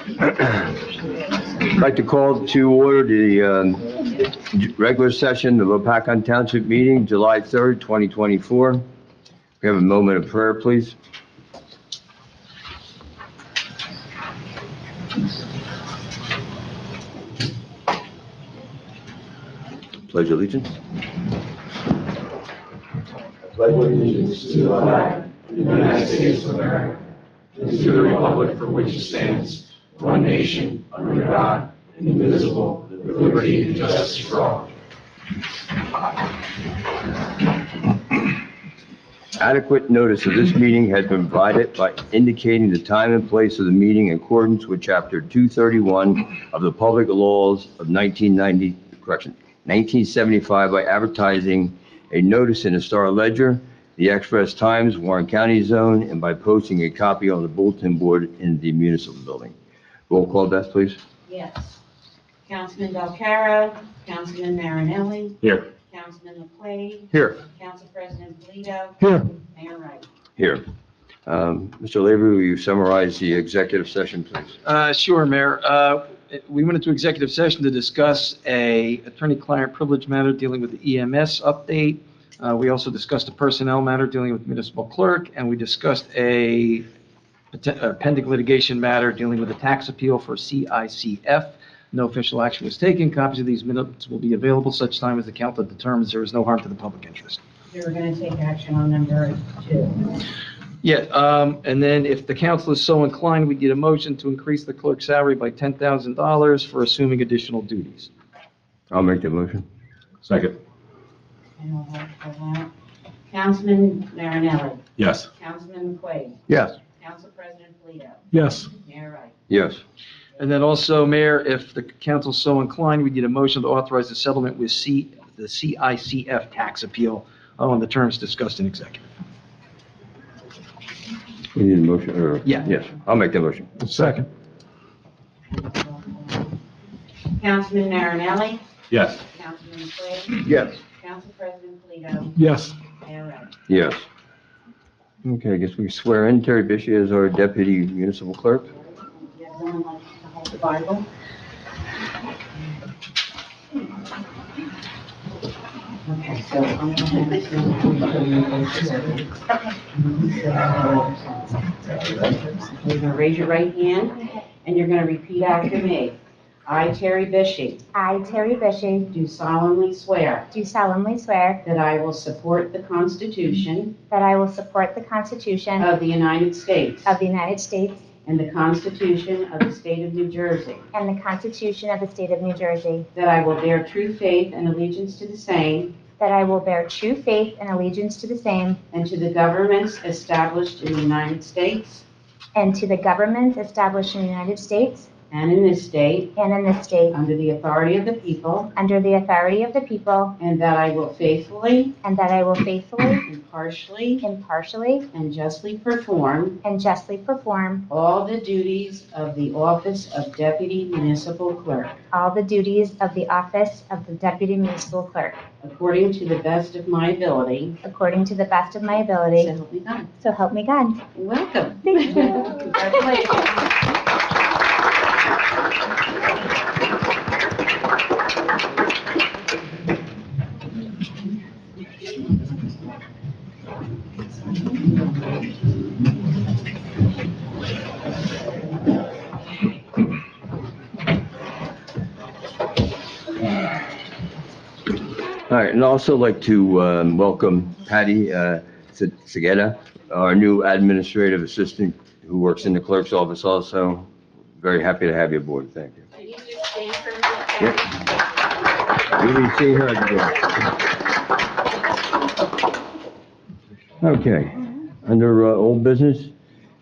I'd like to call to order the regular session of the Lopatcong Township meeting, July 3rd, 2024. We have a moment of prayer, please. Pledge allegiance. Pledge allegiance to the flag of the United States of America, and to the republic for which it stands, one nation, under God, indivisible, with liberty and justice for all. Adequate notice of this meeting has been provided by indicating the time and place of the meeting in accordance with Chapter 231 of the Public Laws of 1975 by advertising a notice in the Star Ledger, the Express Times, Warren County Zone, and by posting a copy on the bulletin board in the municipal building. Roll call, Beth, please. Yes. Councilman Belcaro, Councilman Marinelli, Here. Councilman LeQuade, Here. Council President Polito, Here. Mayor Wright. Here. Mr. Lavery, will you summarize the executive session, please? Sure, Mayor. We went into executive session to discuss a attorney-client privilege matter dealing with the EMS update. We also discussed a personnel matter dealing with municipal clerk, and we discussed a pending litigation matter dealing with a tax appeal for CICF. No official action was taken. Copies of these minutes will be available such time as the council determines there is no harm to the public interest. You're going to take action on number 2. Yeah, and then if the council is so inclined, we need a motion to increase the clerk's salary by $10,000 for assuming additional duties. I'll make the motion. Second. And we'll vote for that. Councilman Marinelli, Yes. Councilman LeQuade, Yes. Council President Polito, Yes. Mayor Wright. Yes. And then also, Mayor, if the council's so inclined, we need a motion to authorize the settlement with the CICF tax appeal on the terms discussed in executive. We need a motion, or? Yeah. Yes, I'll make the motion. Second. Councilman Marinelli, Yes. Councilman LeQuade, Yes. Council President Polito, Yes. Mayor Wright. Yes. Okay, I guess we swear in Terry Bishop as our deputy municipal clerk. Everyone likes to hold the Bible. Okay, so I'm going You're going to raise your right hand, and you're going to repeat after me. I, Terry Bishop, I, Terry Bishop, do solemnly swear do solemnly swear that I will support the Constitution that I will support the Constitution of the United States of the United States and the Constitution of the State of New Jersey, and the Constitution of the State of New Jersey, that I will bear true faith and allegiance to the same that I will bear true faith and allegiance to the same and to the governments established in the United States and to the governments established in the United States and in this state and in this state under the authority of the people, under the authority of the people, and that I will faithfully, and that I will faithfully, impartially, impartially, and justly perform and justly perform all the duties of the office of Deputy Municipal Clerk all the duties of the office of the Deputy Municipal Clerk according to the best of my ability. according to the best of my So ability. help me God. So help me God. Welcome. Thank you. Congratulations. All right, and I'd also like to welcome Patty Segeta, our new administrative assistant who works in the clerk's office also. Very happy to have you aboard. Thank you. Can you just stand for a minute? Yep. We need to see her at the door. Okay, under old business,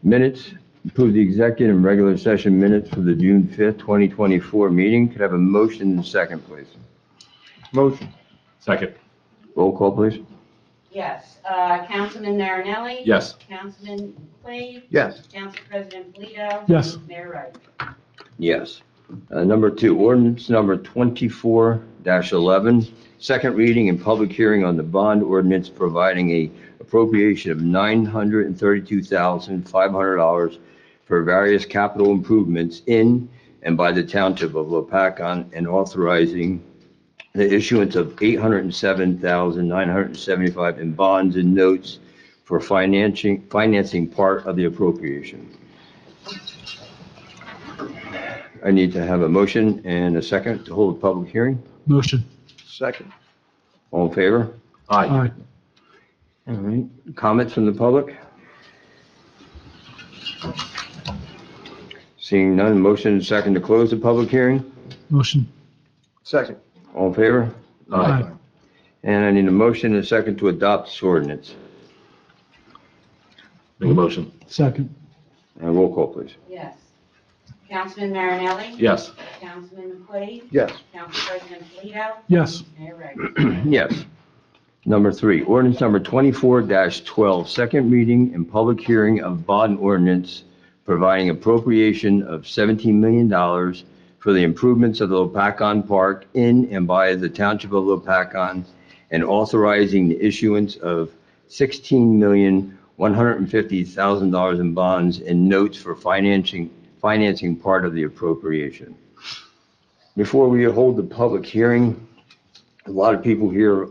minutes, approve the executive and regular session minutes for the June 5th, 2024 meeting. Could I have a motion and a second, please? Motion. Second. Roll call, please. Yes. Councilman Marinelli? Yes. Councilman McQuaid? Yes. Council President Polito? Yes. Mayor Wright? Yes. Number 2, ordinance number 24-11, second reading and public hearing on the bond ordinance providing a appropriation of $932,500 for various capital improvements in and by the Township of Lopatcong and authorizing the issuance of $807,975 in bonds and notes for financing part of the appropriation. I need to have a motion and a second to hold a public hearing. Motion. Second. All in favor? Aye. All right. Comments from the public? Seeing none, motion and second to close the public hearing. Motion. Second. All in favor? Aye. And I need a motion and a second to adopt this ordinance. Make a motion. Second. Roll call, please. Yes. Councilman Marinelli? Yes. Councilman McQuaid? Yes. Council President Polito? Yes. Mayor Reggie? Yes. Number 3, ordinance number 24-12, second reading and public hearing of bond ordinance providing appropriation of $17 million for the improvements of the Lopatcong Park in and by the Township of Lopatcong and authorizing the issuance of $16,150,000 in bonds and notes for financing part of the appropriation. Before we hold the public hearing, a lot of people here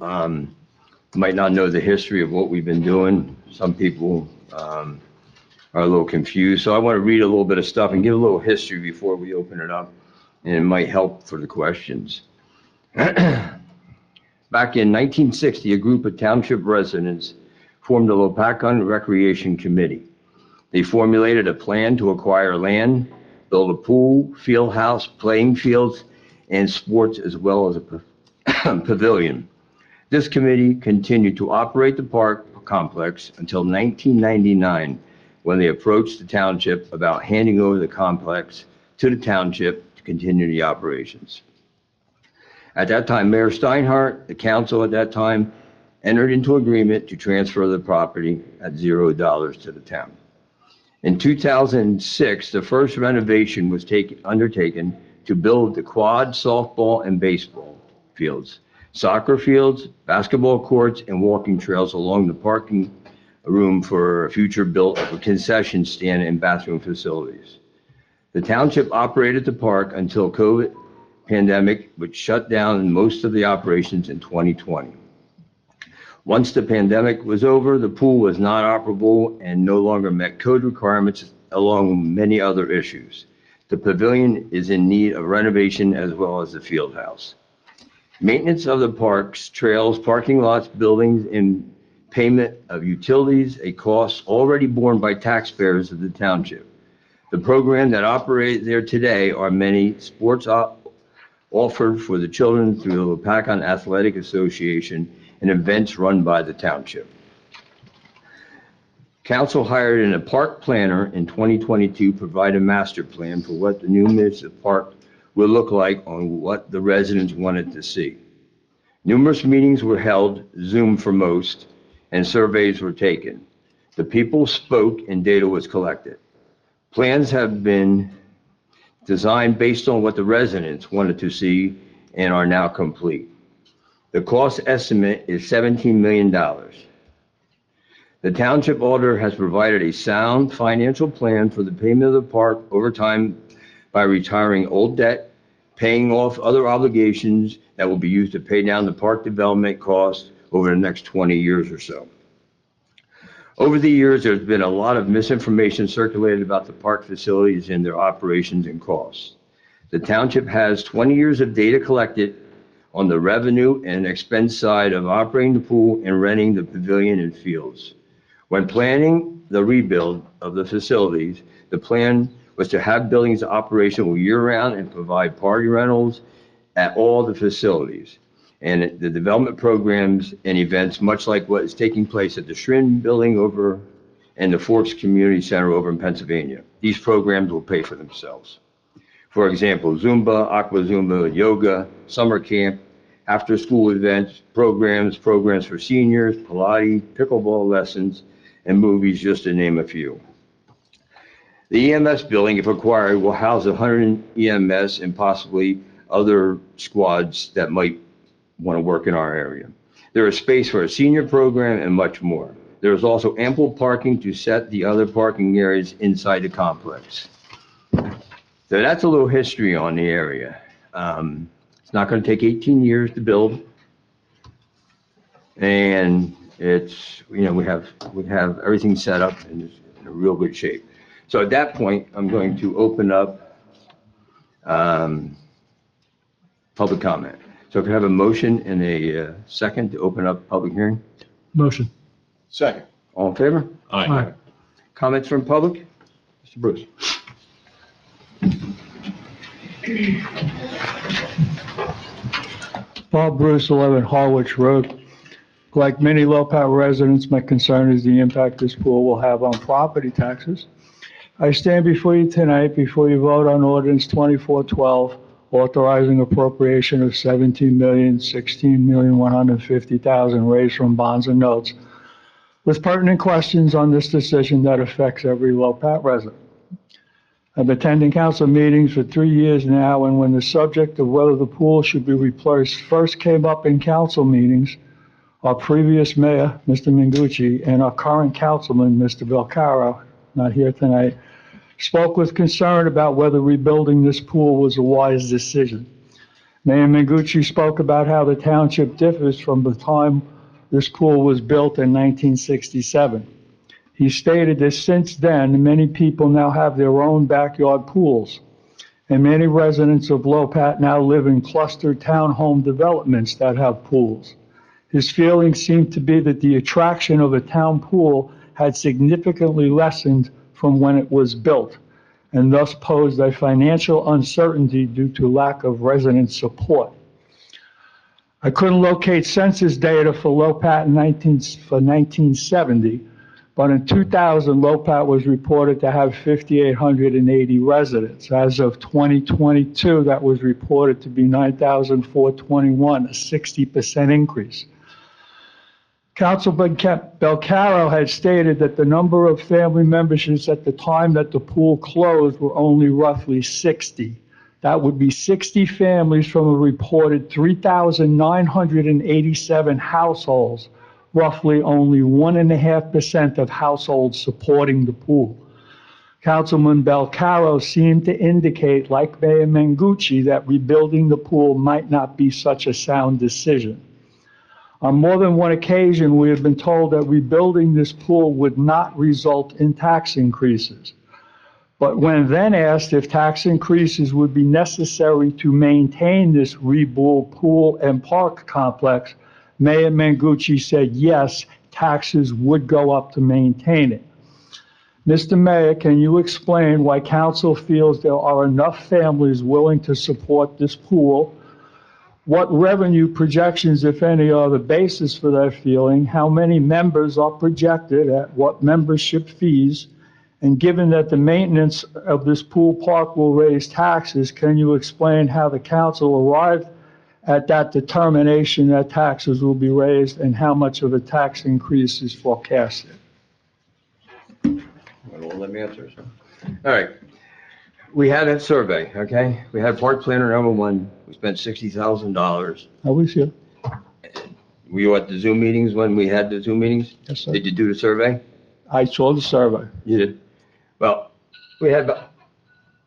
might not know the history of what we've been doing. Some people are a little confused. So I want to read a little bit of stuff and give a little history before we open it up, and it might help for the questions. Back in 1960, a group of township residents formed the Lopatcong Recreation Committee. They formulated a plan to acquire land, build a pool, field house, playing fields, and sports, as well as a pavilion. This committee continued to operate the park complex until 1999, when they approached the township about handing over the complex to the township to continue the operations. At that time, Mayor Steinhardt, the council at that time, entered into agreement to transfer the property at $0 to the town. In 2006, the first renovation was undertaken to build the quad, softball, and baseball fields, soccer fields, basketball courts, and walking trails along the parking room for a future built of a concession stand and bathroom facilities. The township operated the park until COVID pandemic, which shut down most of the operations in 2020. Once the pandemic was over, the pool was not operable and no longer met code requirements, along with many other issues. The pavilion is in need of renovation as well as the field house. Maintenance of the parks, trails, parking lots, buildings, and payment of utilities, a cost already borne by taxpayers of the township. The program that operates there today are many sports offered for the children through the Lopatcong Athletic Association and events run by the township. Council hired a park planner in 2022 to provide a master plan for what the new municipal park will look like on what the residents wanted to see. Numerous meetings were held, Zoom for most, and surveys were taken. The people spoke and data was collected. Plans have been designed based on what the residents wanted to see and are now complete. The cost estimate is $17 million. The township auditor has provided a sound financial plan for the payment of the park over time by retiring old debt, paying off other obligations that will be used to pay down the park development costs over the next 20 years or so. Over the years, there's been a lot of misinformation circulated about the park facilities and their operations and costs. The township has 20 years of data collected on the revenue and expense side of operating the pool and renting the pavilion and fields. When planning the rebuild of the facilities, the plan was to have buildings operational year-round and provide party rentals at all the facilities, and the development programs and events, much like what is taking place at the Shrin Building over and the Forks Community Center over in Pennsylvania. These programs will pay for themselves. For example, Zumba, Aqua Zumba, yoga, summer camp, after-school events, programs for seniors, Pilates, pickleball lessons, and movies, just to name a few. The EMS building, if acquired, will house 100 EMS and possibly other squads that might want to work in our area. There is space for a senior program and much more. There is also ample parking to set the other parking areas inside the complex. So that's a little history on the area. It's not going to take 18 years to build. And it's, we have everything set up and it's in a real good shape. So at that point, I'm going to open up public comment. So if I have a motion and a second to open up public hearing, Motion. Second. all in favor? Aye. Comments from public? Mr. Bruce? Bob Bruce, 11 Harwich Road. Like many Lopat residents, my concern is the impact this pool will have on property taxes. I stand before you tonight before you vote on ordinance 2412, authorizing appropriation of $17,016,150,000 raised from bonds and notes, with pertinent questions on this decision that affects every Lopat resident. I've been attending council meetings for 3 years now, and when the subject of whether the pool should be replaced first came up in council meetings, our previous mayor, Mr. Mengucci, and our current councilman, Mr. Belcaro, not here tonight, spoke with concern about whether rebuilding this pool was a wise decision. Mayor Mengucci spoke about how the township differs from the time this pool was built in 1967. He stated that since then, many people now have their own backyard pools, and many residents of Lopat now live in clustered townhome developments that have pools. His feeling seemed to be that the attraction of a town pool had significantly lessened from when it was built, and thus posed a financial uncertainty due to lack of resident support. I couldn't locate census data for Lopat for 1970, but in 2000, Lopat was reported to have 5,880 residents. As of 2022, that was reported to be 9,421, a 60% increase. Councilman Belcaro had stated that the number of family memberships at the time that the pool closed were only roughly 60. That would be 60 families from a reported 3,987 households, roughly only 1.5% of households supporting the pool. Councilman Belcaro seemed to indicate, like Mayor Mengucci, that rebuilding the pool might not be such a sound decision. On more than one occasion, we have been told that rebuilding this pool would not result in tax increases. But when then asked if tax increases would be necessary to maintain this rebuilt pool and park complex, Mayor Mengucci said yes, taxes would go up to maintain it. Mr. Mayor, can you explain why council feels there are enough families willing to support this pool? What revenue projections, if any, are the basis for that feeling? How many members are projected at what membership fees? And given that the maintenance of this pool park will raise taxes, can you explain how the council arrived at that determination that taxes will be raised and how much of a tax increase is forecasted? Let me answer this. All right. We had a survey, okay? We had park planner number one. We spent $60,000. I was here. Were you at the Zoom meetings when we had the Zoom meetings? Yes, sir. Did you do the survey? I saw the survey. You did. Well, we had about,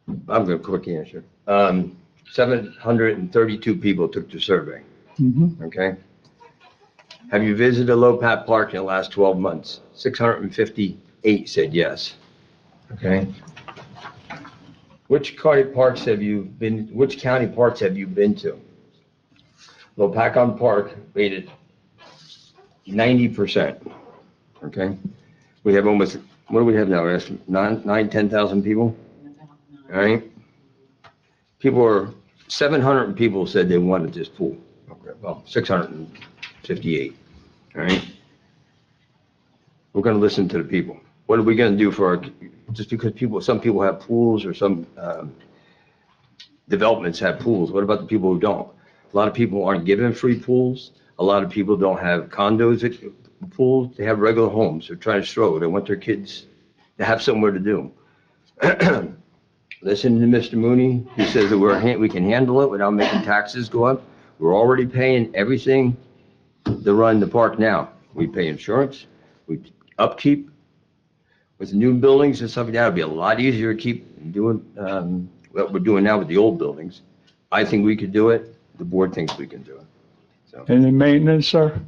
I'm going to quick answer. 732 people took the survey, okay? Have you visited Lopat Park in the last 12 months? 658 said yes, okay? Which county parks have you been to? Lopatcong Park rated 90%, okay? We have almost, what do we have now, 10,000 people? All right? 700 people said they wanted this pool. Okay, well, 658, all right? We're gonna listen to the people. What are we gonna do for our, just because some people have pools or some developments have pools, what about the people who don't? A lot of people aren't given free pools. A lot of people don't have condos at pools. They have regular homes. They're trying to struggle. They want their kids to have somewhere to do. Listen to Mr. Mooney. He says that we can handle it without making taxes go up. We're already paying everything to run the park now. We pay insurance. We upkeep with new buildings and stuff like that, it'd be a lot easier to keep doing, what we're doing now with the old buildings. I think we could do it. The board thinks we can do it. So And the maintenance, sir?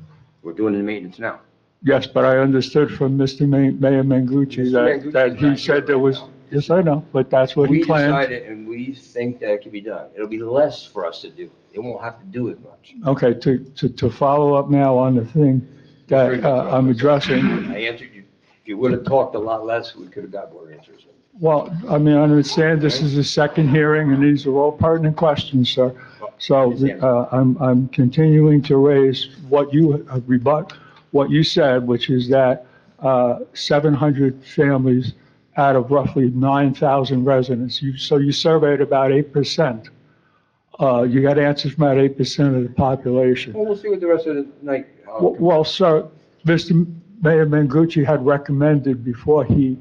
we're doing the maintenance now. Yes, but I understood from Mr. Mayor Mangucci Mr. that he Mangucci's said there not was, here right now. yes, I know, but that's what he We planned. decided and we think that it can be done. It'll be less for us to do. It won't have to do as much. Okay, to follow up now on the thing that I'm addressing. I answered you. If you would have talked a lot less, we could have got more answers. Well, I mean, I understand this is the second hearing, and these are all pertinent questions, sir. So I'm continuing to raise what you rebut, what you said, which is that 700 families out of roughly 9,000 residents. So you surveyed about 8%. You got answers from about 8% of the population. Well, we'll see what the rest of the night. Well, sir, Mr. Mayor Mangucci had recommended before he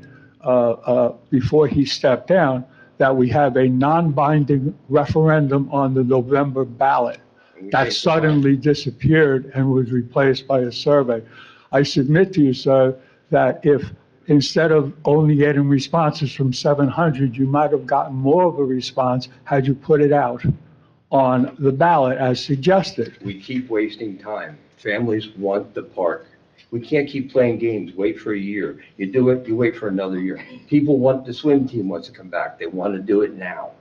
stepped down that we have a non-binding referendum on the November ballot. That suddenly disappeared and was replaced by a survey. I submit to you, sir, that if instead of only getting responses from 700, you might have gotten more of a response had you put it out on the ballot as suggested. We keep wasting time. Families want the park. We can't keep playing games, wait for a year. You do it, you wait for another year. People want, the swim team wants to come back. They want to do it now.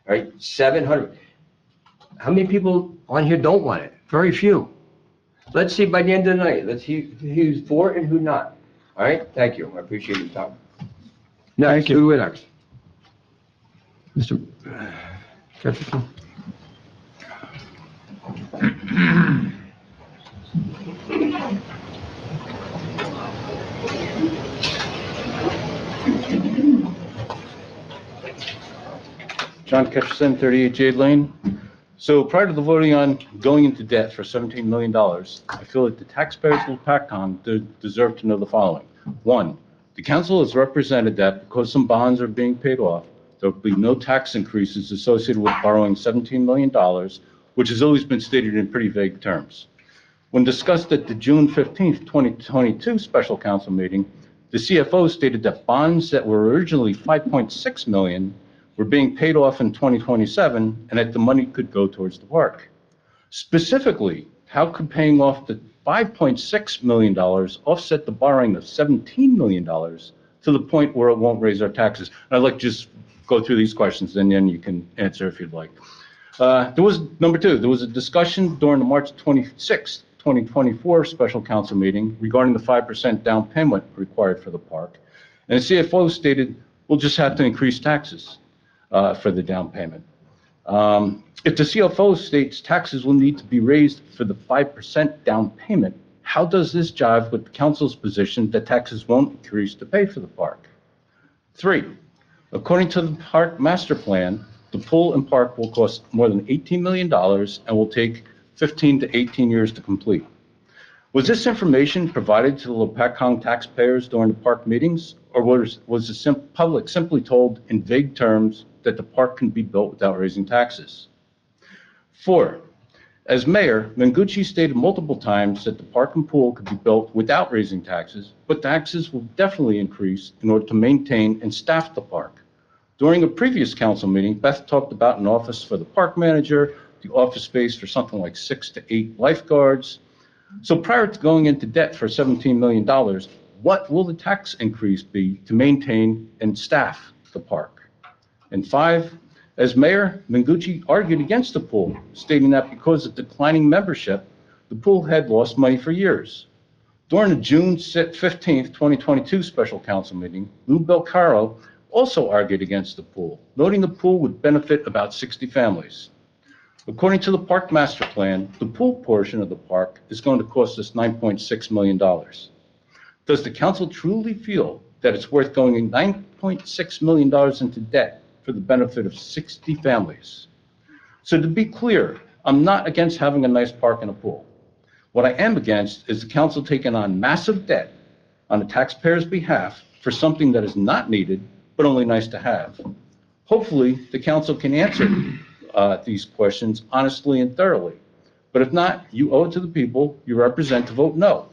All right, 700. How many people on here don't want it? Very few. Let's see by the end of the night. Let's see who's for and who not. All right, thank you. I appreciate your time. Next, you. who next? Mr. Jefferson? John Ketcherson, 38 Jade Lane. So prior to the voting on going into debt for $17 million, I feel that the taxpayers of Lopatcong deserve to know the following. One, the council has represented that because some bonds are being paid off, there will be no tax increases associated with borrowing $17 million, which has always been stated in pretty vague terms. When discussed at the June 15th, 2022 special council meeting, the CFO stated that bonds that were originally $5.6 million were being paid off in 2027 and that the money could go towards the park. Specifically, how could paying off the $5.6 million offset the borrowing of $17 million to the point where it won't raise our taxes? And I'd like to just go through these questions and then you can answer if you'd like. Number two, there was a discussion during the March 26th, 2024 special council meeting regarding the 5% down payment required for the park. And the CFO stated, we'll just have to increase taxes for the down payment. If the CFO states taxes will need to be raised for the 5% down payment, how does this jive with the council's position that taxes won't increase to pay for the park? Three, according to the park master plan, the pool and park will cost more than $18 million and will take 15 to 18 years to complete. Was this information provided to the Lopatcong taxpayers during the park meetings, or was the public simply told in vague terms that the park can be built without raising taxes? Four, as mayor, Mangucci stated multiple times that the park and pool could be built without raising taxes, but taxes will definitely increase in order to maintain and staff the park. During a previous council meeting, Beth talked about an office for the park manager, the office space for something like 6 to 8 lifeguards. So prior to going into debt for $17 million, what will the tax increase be to maintain and staff the park? And five, as mayor, Mangucci argued against the pool, stating that because of declining membership, the pool had lost money for years. During the June 15th, 2022 special council meeting, Lou Belcaro also argued against the pool, noting the pool would benefit about 60 families. According to the park master plan, the pool portion of the park is going to cost us $9.6 million. Does the council truly feel that it's worth going $9.6 million into debt for the benefit of 60 families? So to be clear, I'm not against having a nice park and a pool. What I am against is the council taking on massive debt on the taxpayers' behalf for something that is not needed, but only nice to have. Hopefully, the council can answer these questions honestly and thoroughly. But if not, you owe it to the people you represent to vote no.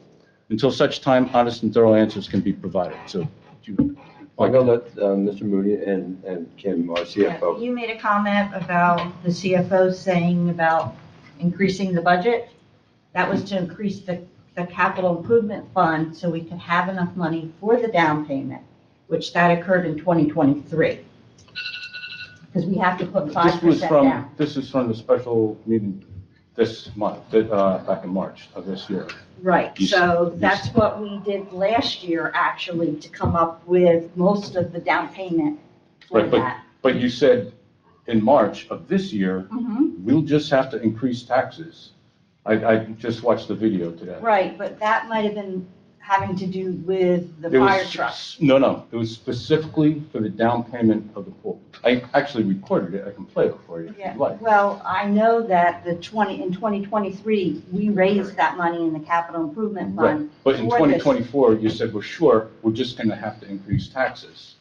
until such time honest and thorough answers can be provided. So, do you- I'm going to let Mr. Mooney and Kim, our CFO. You made a comment about the CFO saying about increasing the budget. That was to increase the capital improvement fund so we could have enough money for the down payment, which that occurred in 2023. Because we have to put This 5% was down. this is from the special meeting this month, back in March of this year. Right, You s- so you that's s- what we did last year, actually, to come up with most of the down payment for Right, that. but you said in March of this year, Mhm. we'll just have to increase taxes. I just watched the video today. Right, but that might have been having to do with the It was- fire truck. No, it was specifically for the down payment of the pool. I actually recorded it, I can play it for you if Yeah, you'd like. well, I know that in 2023, we raised that money in the capital improvement Right, fund. but in for this. 2024, you said, well, sure, we're just gonna have to increase taxes.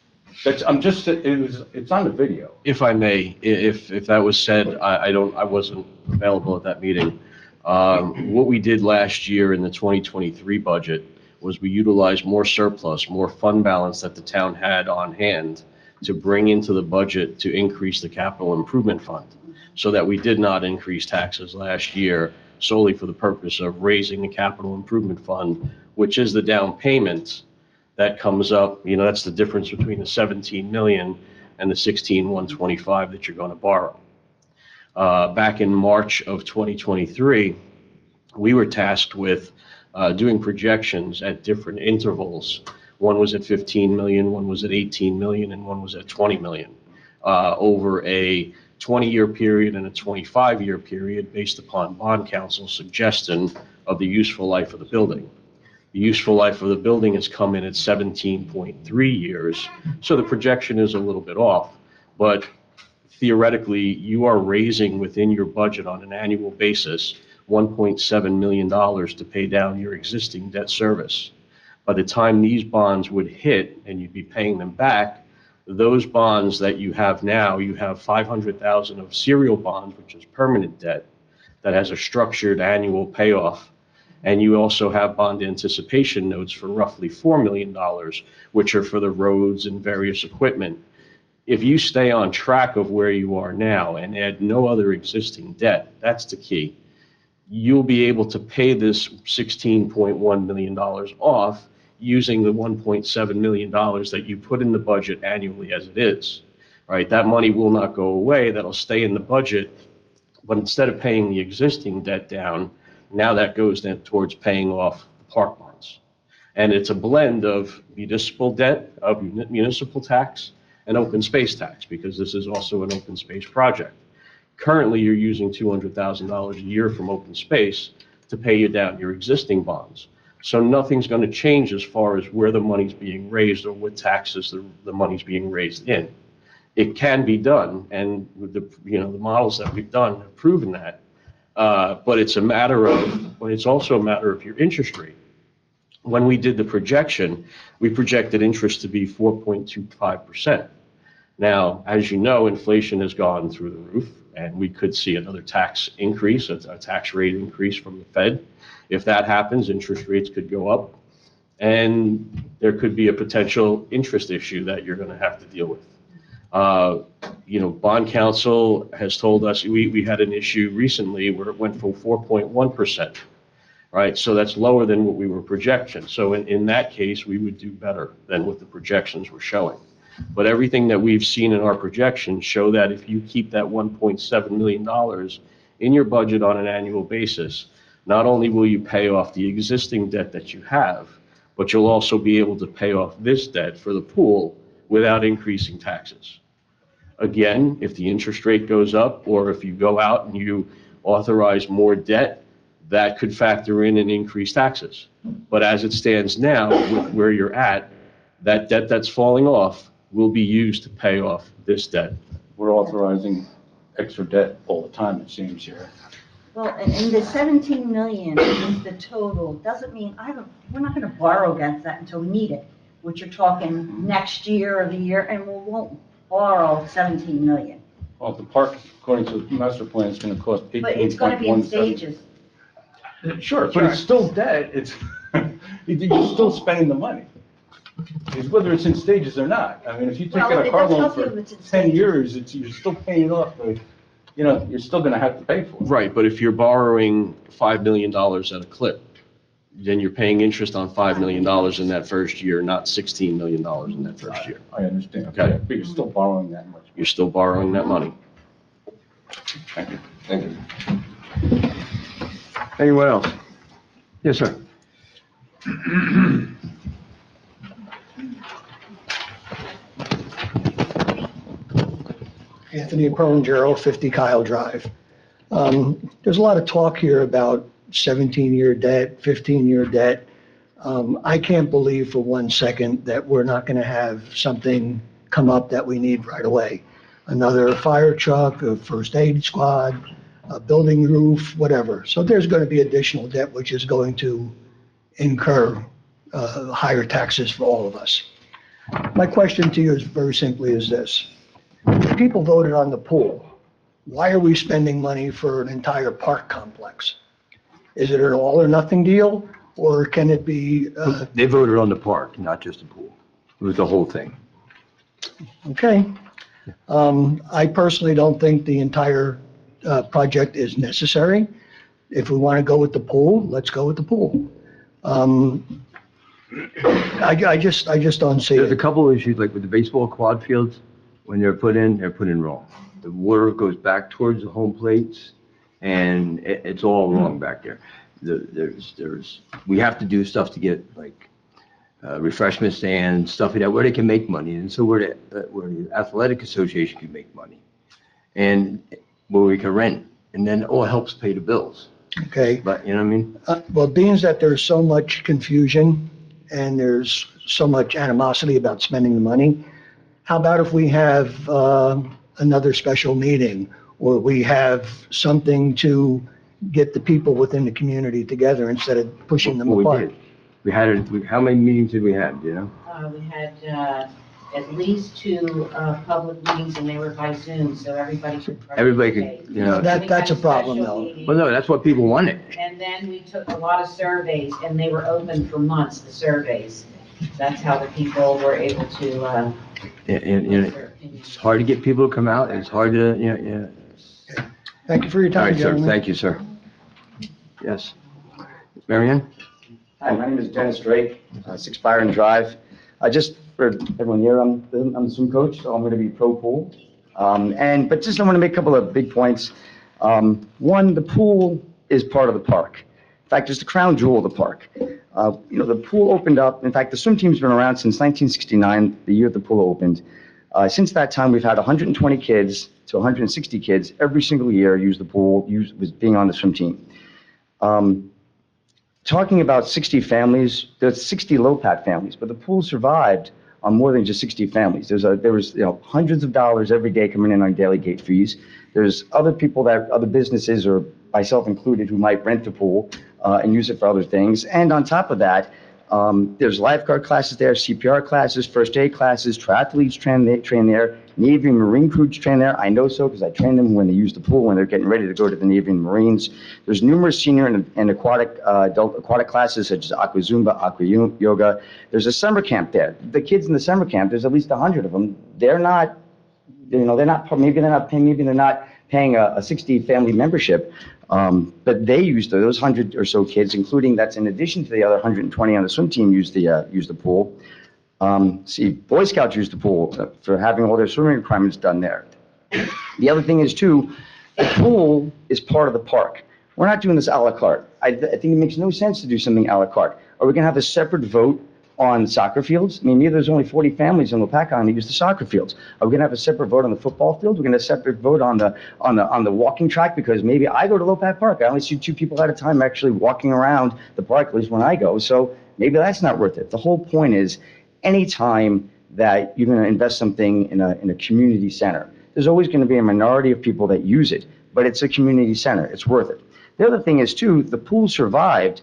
It's on the video. If I may, if that was said, I wasn't available at that meeting. What we did last year in the 2023 budget was we utilized more surplus, more fund balance that the town had on hand to bring into the budget to increase the capital improvement fund, so that we did not increase taxes last year solely for the purpose of raising the capital improvement fund, which is the down payment that comes up. That's the difference between the 17 million and the 16,125 that you're going to borrow. Back in March of 2023, we were tasked with doing projections at different intervals. One was at 15 million, one was at 18 million, and one was at 20 million, over a 20-year period and a 25-year period based upon bond council's suggestion of the useful life of the building. The useful life of the building has come in at 17.3 years, so the projection is a little bit off, but theoretically, you are raising within your budget on an annual basis $1.7 million to pay down your existing debt service. By the time these bonds would hit and you'd be paying them back, those bonds that you have now, you have 500,000 of serial bonds, which is permanent debt, that has a structured annual payoff. And you also have bond anticipation notes for roughly $4 million, which are for the roads and various equipment. If you stay on track of where you are now and add no other existing debt, that's the key. You'll be able to pay this $16.1 million off using the $1.7 million that you put in the budget annually as it is, right? That money will not go away. That'll stay in the budget. But instead of paying the existing debt down, now that goes then towards paying off the park bonds. And it's a blend of municipal debt, of municipal tax, and open space tax, because this is also an open space project. Currently, you're using $200,000 a year from open space to pay you down your existing bonds. So nothing's going to change as far as where the money's being raised or what taxes the money's being raised in. It can be done, and with the models that we've done have proven that. But it's also a matter of your interest rate. When we did the projection, we projected interest to be 4.25%. Now, as you know, inflation has gone through the roof, and we could see another tax increase, a tax rate increase from the Fed. If that happens, interest rates could go up, and there could be a potential interest issue that you're going to have to deal with. Bond counsel has told us, we had an issue recently where it went from 4.1%, right? So that's lower than what we were projecting. So in that case, we would do better than what the projections were showing. But everything that we've seen in our projections show that if you keep that $1.7 million in your budget on an annual basis, not only will you pay off the existing debt that you have, but you'll also be able to pay off this debt for the pool without increasing taxes. Again, if the interest rate goes up, or if you go out and you authorize more debt, that could factor in and increase taxes. But as it stands now, with where you're at, that debt that's falling off will be used to pay off this debt. We're authorizing extra debt all the time, it seems here. Well, and the 17 million is the total, doesn't mean, we're not gonna borrow against that until we need it, which you're talking next year or the year, and we won't borrow 17 million. Well, the park, according to the master plan, is gonna cost 18.17. But it's gonna be in stages. Sure, but it's still debt. You're still spending the money. It's whether it's in stages or not. I mean, if you take Well, out a it car does loan help you for if it's in 10 stages. years, you're still paying it off. You're still gonna have to pay for it. Right, but if you're borrowing $5 million at a clip, then you're paying interest on $5 million in that first year, not $16 million in that first year. I understand. Okay. But you're still borrowing that much. You're still borrowing that money. Thank you. Thank you. Anyone else? Yes, sir. Anthony Perlingero, 50 Kyle Drive. There's a lot of talk here about 17-year debt, 15-year debt. I can't believe for 1 second that we're not going to have something come up that we need right away. Another fire truck, a first aid squad, a building roof, whatever. So there's going to be additional debt, which is going to incur higher taxes for all of us. My question to you is very simply is this. People voted on the pool. Why are we spending money for an entire park complex? Is it an all or nothing deal, or can it be, They voted on the park, not just the pool. It was the whole thing. okay? I personally don't think the entire project is necessary. If we want to go with the pool, let's go with the pool. I just don't see There's a it. couple of issues, like with the baseball quad fields, when they're put in wrong. The water goes back towards the home plates, and it's all wrong back there. We have to do stuff to get, like, refreshment stands, stuff like that, where they can make money, and so where the athletic association can make money, and where we can rent, and then it all helps pay the bills. Okay? But, you know what I mean? Well, being that there's so much confusion and there's so much animosity about spending the money, how about if we have another special meeting, or we have something to get the people within the community together instead of pushing them Well, we apart? did. We had, how many meetings did we have, do you know? We had at least 2 public meetings, and they were by Zoom, so everybody could Everybody could, participate. you know, That's a problem, We had a special though. meeting, well, no, that's what people wanted. And then we took a lot of surveys, and they were open for months, the surveys. That's how the people were able to, And, give their opinions. it's hard to get people to come out, it's hard to, Thank you for your All time, right, sir, gentlemen. thank you, sir. Yes. Mary Ann? Hi, my name is Dennis Drake, 6 Byron Drive. Just for everyone here, I'm the swim coach, so I'm going to be pro pool. But just I want to make a couple of big points. One, the pool is part of the park. In fact, it's the crown jewel of the park. The pool opened up. In fact, the swim team's been around since 1969, the year the pool opened. Since that time, we've had 120 kids to 160 kids every single year use the pool, was being on the swim team. Talking about 60 families, there's 60 Lopat families, but the pool survived on more than just 60 families. There was hundreds of dollars every day coming in on daily gate fees. There's other people other businesses, or myself included, who might rent the pool and use it for other things. And on top of that, there's lifeguard classes there, CPR classes, first aid classes, triathletes train there, Navy and Marine crews train there. I know so because I train them when they use the pool, when they're getting ready to go to the Navy and Marines. There's numerous senior and adult aquatic classes such as Aqua Zumba, Aqua Yoga. There's a summer camp there. The kids in the summer camp, there's at least 100 of them. Maybe they're not paying a 60 family membership. But they used those 100 or so kids, including that's in addition to the other 120 on the swim team, use the pool. Boy Scouts use the pool for having all their swimming requirements done there. The other thing is too, the pool is part of the park. We're not doing this a la carte. I think it makes no sense to do something a la carte. Are we going to have a separate vote on soccer fields? I mean, there's only 40 families in Lopatcong that use the soccer fields. Are we going to have a separate vote on the football field? We're going to have a separate vote on the walking track, because maybe I go to Lopat Park. I only see 2 people at a time actually walking around the park, at least when I go. So maybe that's not worth it. The whole point is, anytime that you're going to invest something in a community center, there's always going to be a minority of people that use it, but it's a community center. It's worth it. The other thing is too, the pool survived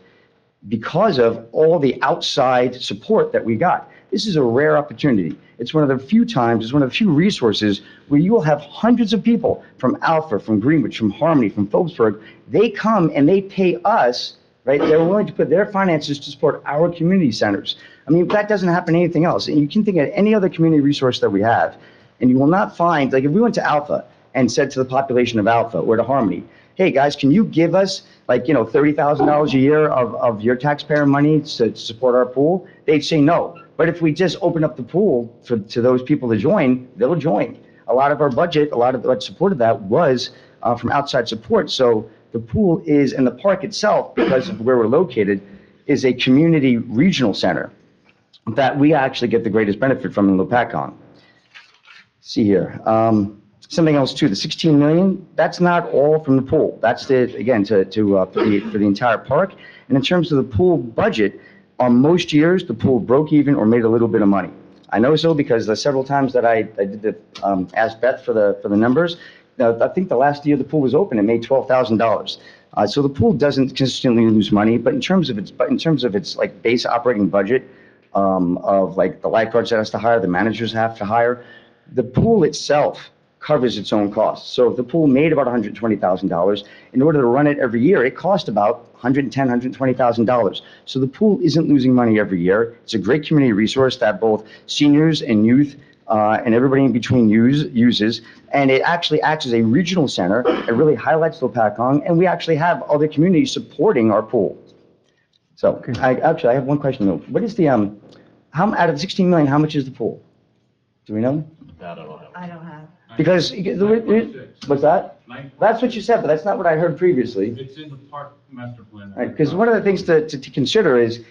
because of all the outside support that we got. This is a rare opportunity. It's one of the few times, it's one of the few resources where you will have hundreds of people from Alpha, from Greenwich, from Harmony, from Phillipsburg. They come and they pay us, right? They were willing to put their finances to support our community centers. I mean, that doesn't happen in anything else. And you can think of any other community resource that we have, and you will not find, like if we went to Alpha and said to the population of Alpha or to Harmony, hey guys, can you give us like, $30,000 a year of your taxpayer money to support our pool? They'd say no. But if we just open up the pool to those people to join, they'll join. A lot of our budget, a lot of what supported that was from outside support. So the pool is, and the park itself, because of where we're located, is a community regional center that we actually get the greatest benefit from in Lopatcong. See here. Something else too, the 16 million, that's not all from the pool. That's for the entire park. And in terms of the pool budget, on most years, the pool broke even or made a little bit of money. I know so because the several times that I did ask Beth for the numbers. I think the last year the pool was open, it made $12,000. So the pool doesn't consistently lose money, but in terms of its like base operating budget of like the lifeguards that has to hire, the managers have to hire, the pool itself covers its own costs. So if the pool made about $120,000, in order to run it every year, it cost about $110,000, $120,000. So the pool isn't losing money every year. It's a great community resource that both seniors and youth and everybody in between uses. And it actually acts as a regional center. It really highlights Lopatcong, and we actually have other communities supporting our pool. So I have one question though. What is the, how out of the 16 million, how much is the pool? Do we know? I don't know. I don't have. Because, what's that? That's what you said, but that's not what I heard previously. It's in the park master plan. Right, because one of the things to consider is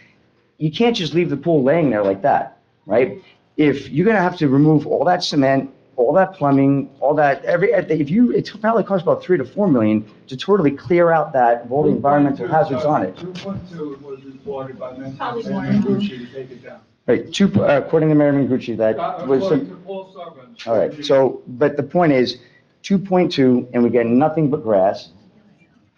you can't just leave the pool laying there like that, right? If you're gonna have to remove all that cement, all that plumbing, all that, it probably costs about 3 to 4 million to totally clear out that, of all the environmental hazards on it. 2.2 was reported by Probably more. Gucci to take it down. Right, according to Mayor Gucci, that was According some, to Paul Sargent. all right, so, but the point is, 2.2, and we get nothing but grass,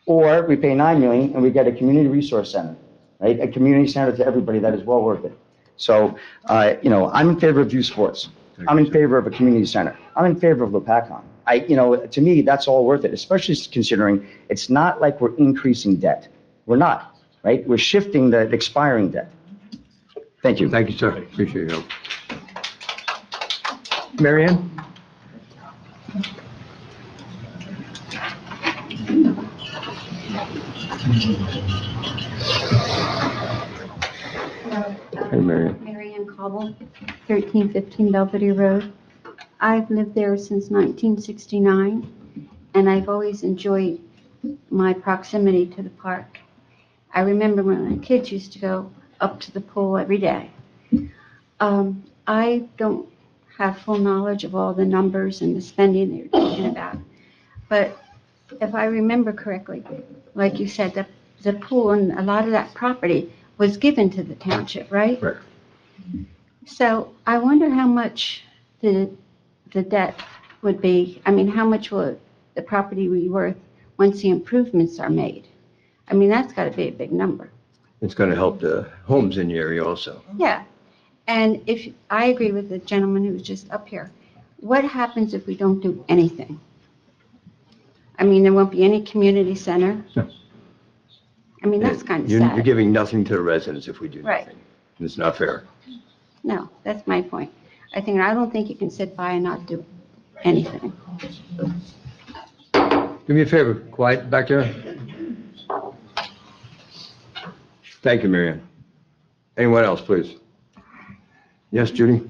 or we pay 9 million and we get a community resource center, right? A community center to everybody that is well worth it. So, I'm in favor of youth sports. I'm in favor of a community center. I'm in favor of Lopatcong. To me, that's all worth it, especially considering it's not like we're increasing debt. We're not, right? We're shifting the expiring debt. Thank you. Thank you, sir. Appreciate your help. Mary Ann? Hey, Mary Ann. Mary Ann Cobble, 1315 Belvedere Road. I've lived there since 1969, and I've always enjoyed my proximity to the park. I remember when my kids used to go up to the pool every day. I don't have full knowledge of all the numbers and the spending they're talking about, but if I remember correctly, like you said, the pool and a lot of that property was given to the township, right? Right. So I wonder how much the debt would be. I mean, how much will the property be worth once the improvements are made? I mean, that's got to be a big number. It's going to help the homes in the area also. Yeah. And if I agree with the gentleman who was just up here, what happens if we don't do anything? I mean, there won't be any community center. I mean, that's kind of You're sad. giving nothing to the residents if we do Right. nothing. It's not fair. No, that's my point. I don't think you can sit by and not do anything. Do me a favor, quiet back there. Thank you, Mary Ann. Anyone else, please? Yes, Judy?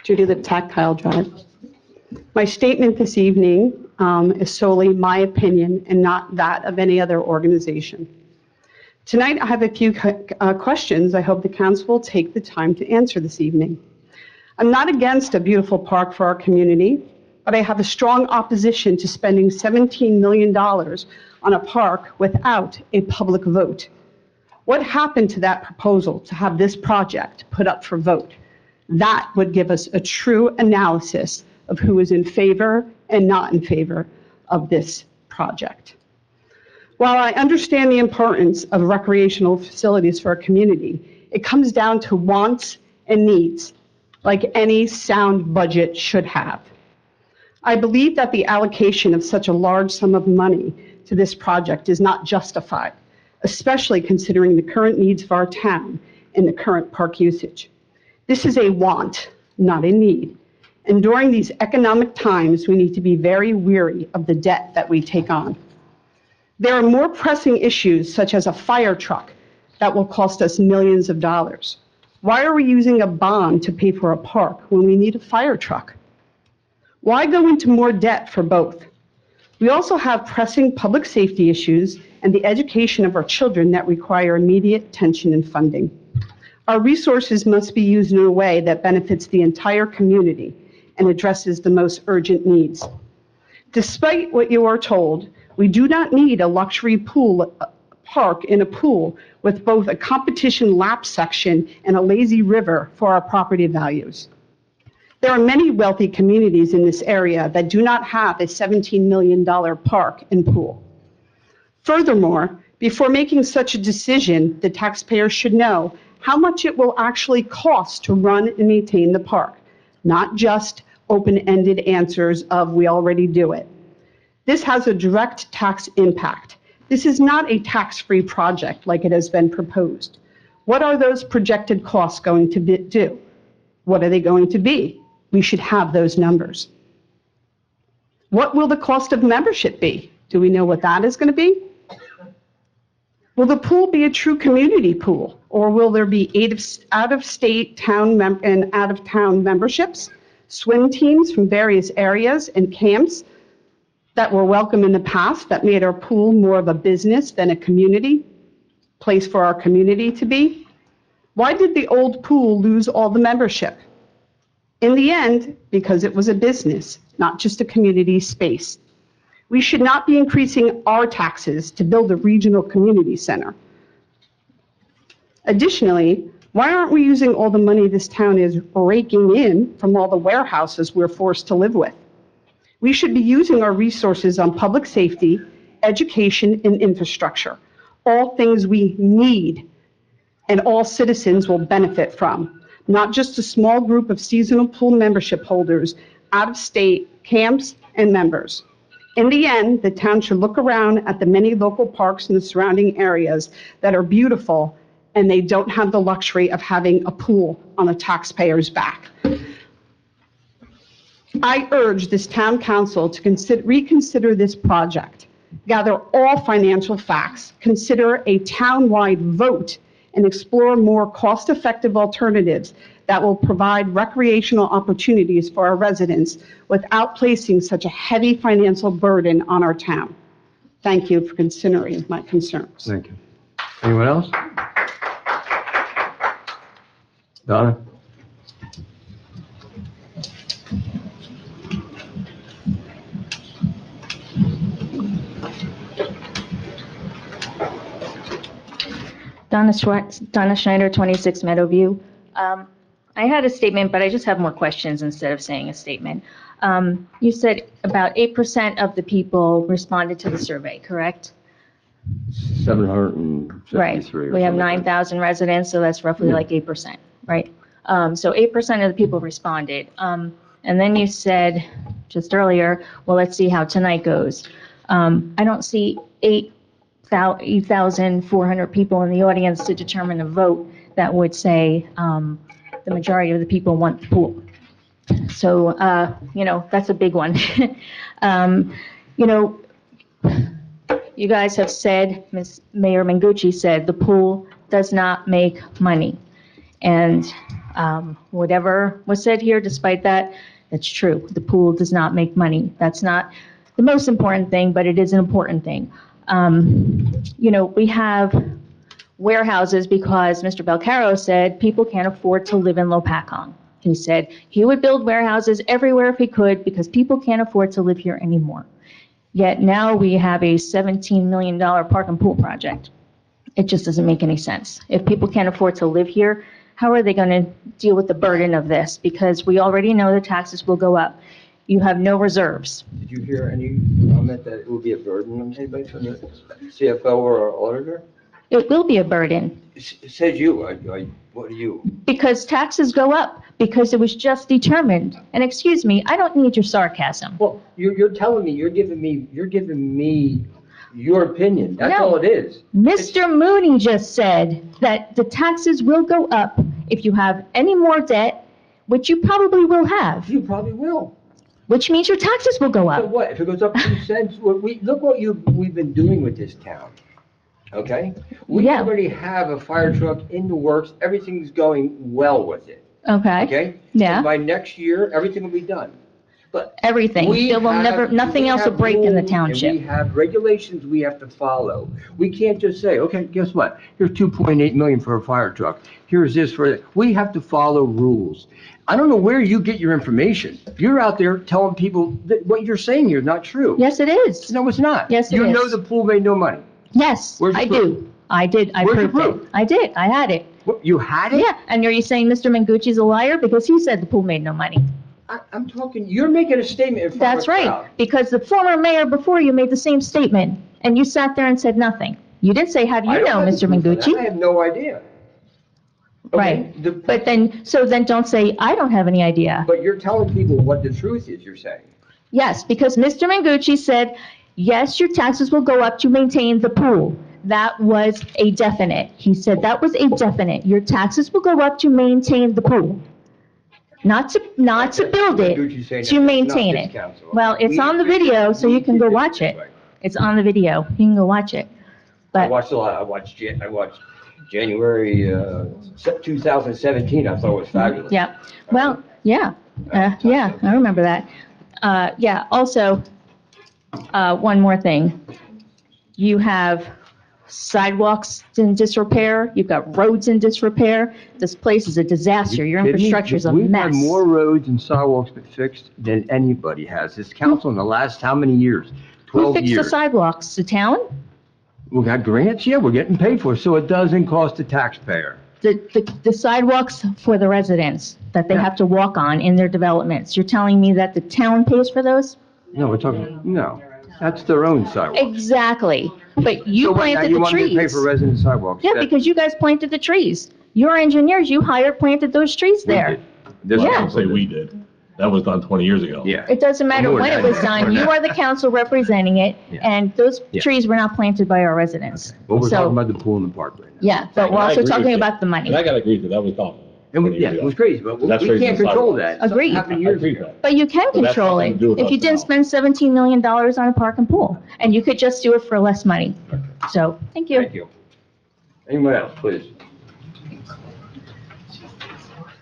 Judy Liptak, Kyle Drive. My statement this evening is solely my opinion and not that of any other organization. Tonight, I have a few questions I hope the council will take the time to answer this evening. I'm not against a beautiful park for our community, but I have a strong opposition to spending $17 million on a park without a public vote. What happened to that proposal to have this project put up for vote? That would give us a true analysis of who is in favor and not in favor of this project. While I understand the importance of recreational facilities for our community, It comes down to wants and needs, like any sound budget should have. I believe that the allocation of such a large sum of money to this project is not justified, especially considering the current needs of our town and the current park usage. This is a want, not a need. And during these economic times, we need to be very wary of the debt that we take on. There are more pressing issues, such as a fire truck, that will cost us millions of dollars. Why are we using a bond to pay for a park when we need a fire truck? Why go into more debt for both? We also have pressing public safety issues and the education of our children that require immediate attention and funding. Our resources must be used in a way that benefits the entire community and addresses the most urgent needs. Despite what you are told, we do not need a luxury park in a pool with both a competition lap section and a lazy river for our property values. There are many wealthy communities in this area that do not have a $17 million park and pool. Furthermore, before making such a decision, the taxpayers should know how much it will actually cost to run and maintain the park, not just open-ended answers of "we already do it." This has a direct tax impact. This is not a tax-free project like it has been proposed. What are those projected costs going to do? What are they going to be? We should have those numbers. What will the cost of membership be? Do we know what that is going to be? Will the pool be a true community pool, or will there be out-of-state and out-of-town memberships, swim teams from various areas, and camps that were welcome in the past that made our pool more of a business than a community place for our community to be? Why did the old pool lose all the membership? In the end, because it was a business, not just a community space. We should not be increasing our taxes to build a regional community center. Additionally, why aren't we using all the money this town is raking in from all the warehouses we're forced to live with? We should be using our resources on public safety, education, and infrastructure, all things we need and all citizens will benefit from, not just a small group of seasonal pool membership holders, out-of-state camps, and members. In the end, the town should look around at the many local parks in the surrounding areas that are beautiful, and they don't have the luxury of having a pool on the taxpayer's back. I urge this town council to reconsider this project, gather all financial facts, consider a town-wide vote, and explore more cost-effective alternatives that will provide recreational opportunities for our residents without placing such a heavy financial burden on our town. Thank you for considering my concerns. Thank you. Anyone else? Donna? Donna Schneider, 26 Meadowview. I had a statement, but I just have more questions instead of saying a statement. You said about 8% of the people responded to the survey, correct? 753. Right. We have 9,000 residents, so that's roughly like 8%, right? So 8% of the people responded. And then you said just earlier, well, let's see how tonight goes. I don't see 8,400 people in the audience to determine a vote that would say the majority of the people want the pool. So, that's a big one. You guys have said, Mayor Mengucci said, the pool does not make money. And whatever was said here, despite that, it's true. The pool does not make money. That's not the most important thing, but it is an important thing. We have warehouses because Mr. Belcaro said people can't afford to live in Lopatcong. He said he would build warehouses everywhere if he could because people can't afford to live here anymore. Yet now we have a $17 million park and pool project. It just doesn't make any sense. If people can't afford to live here, how are they going to deal with the burden of this? Because we already know the taxes will go up. You have no reserves. Did you hear any comment that it would be a burden on anybody from the CFO or our auditor? It will be a burden It says you, what are you? because taxes go up because it was just determined. And excuse me, I don't need your sarcasm. Well, you're telling me, you're giving me your opinion. That's No. all it is. Mr. Mooney just said that the taxes will go up if you have any more debt, which you probably will have, You probably will. which means your taxes will go So up. what, if it goes up 2 cents, look what we've been doing with this town, okay? We Yeah. already have a fire truck in the works, everything's going well with it, Okay? okay? Yeah. And by next year, everything will be done. But Everything. we There will never, have- nothing we else will have break in the rules township. And we have regulations we have to follow. We can't just say, okay, guess what? Here's 2.8 million for a fire truck. Here's this for that. We have to follow rules. I don't know where you get your information. You're out there telling people that what you're saying here is not true. Yes, it is. No, it's not. Yes, it You know is. the pool made no money. Yes, Where's your I proof? do. I did. I Where's your proved it. proof? I did. I had it. What, you had it? Yeah. And are you saying Mr. Mengucci's a liar because he said the pool made no money? I'm talking, you're making a statement in front That's of a right. crowd. Because the former mayor before you made the same statement and you sat there and said nothing. You didn't say, how do I you don't know, have Mr. proof of that. I Mengucci? have no idea. Okay? Right. But then don't say, I don't have any idea. But you're telling people what the truth is, you're saying. Yes, because Mr. Mengucci said, yes, your taxes will go up to maintain the pool. That was a definite. He said that was a definite. Your taxes will go up to maintain the pool. Not to build Mengucci's saying it, that. to It's maintain not this it. council. Well, it's on the video, so you can go watch it. It's on the video. You can go watch it. I But, watched a lot. I watched January 2017. I thought it was fabulous. yeah, well, yeah, yeah, I remember that. Yeah, also, one more thing. You have sidewalks in disrepair, you've got roads in disrepair. This place is a disaster. Your infrastructure is a We've mess. had more roads and sidewalks been fixed than anybody has. This council in the last how many years? Who 12 fixed the years. sidewalks? The town? We got grants, yeah, we're getting paid for it, so it doesn't cost the taxpayer. The sidewalks for the residents that they have to walk on in their developments. You're telling me that the town pays for those? No, we're talking, no, that's their own sidewalk. Exactly. But you So what, now planted you the want me to pay trees. for resident sidewalks? Yeah, That- because you guys planted the trees. Your engineers you hired planted those trees we there. did. This Yeah. council Say did. we did. That was done 20 years ago. Yeah. It doesn't matter More when than it was that. done. More You than are the council representing it, Yeah. and those Yeah. trees were not planted by our residents. But we're So- talking about the pool in the park right now. Yeah, but we're I also agree talking with you. about the money. And I gotta agree with you, that was done. And 20 yeah, years it was ago. crazy, but That's we raising can't the control sidewalks. that. Something Agreed. happened I years agree ago. with that. But you can But that's control nothing it to do with if you us didn't now. spend $17 million on a park and pool, and you could just do it for less money. So, thank you. Thank you. Anyone else, please?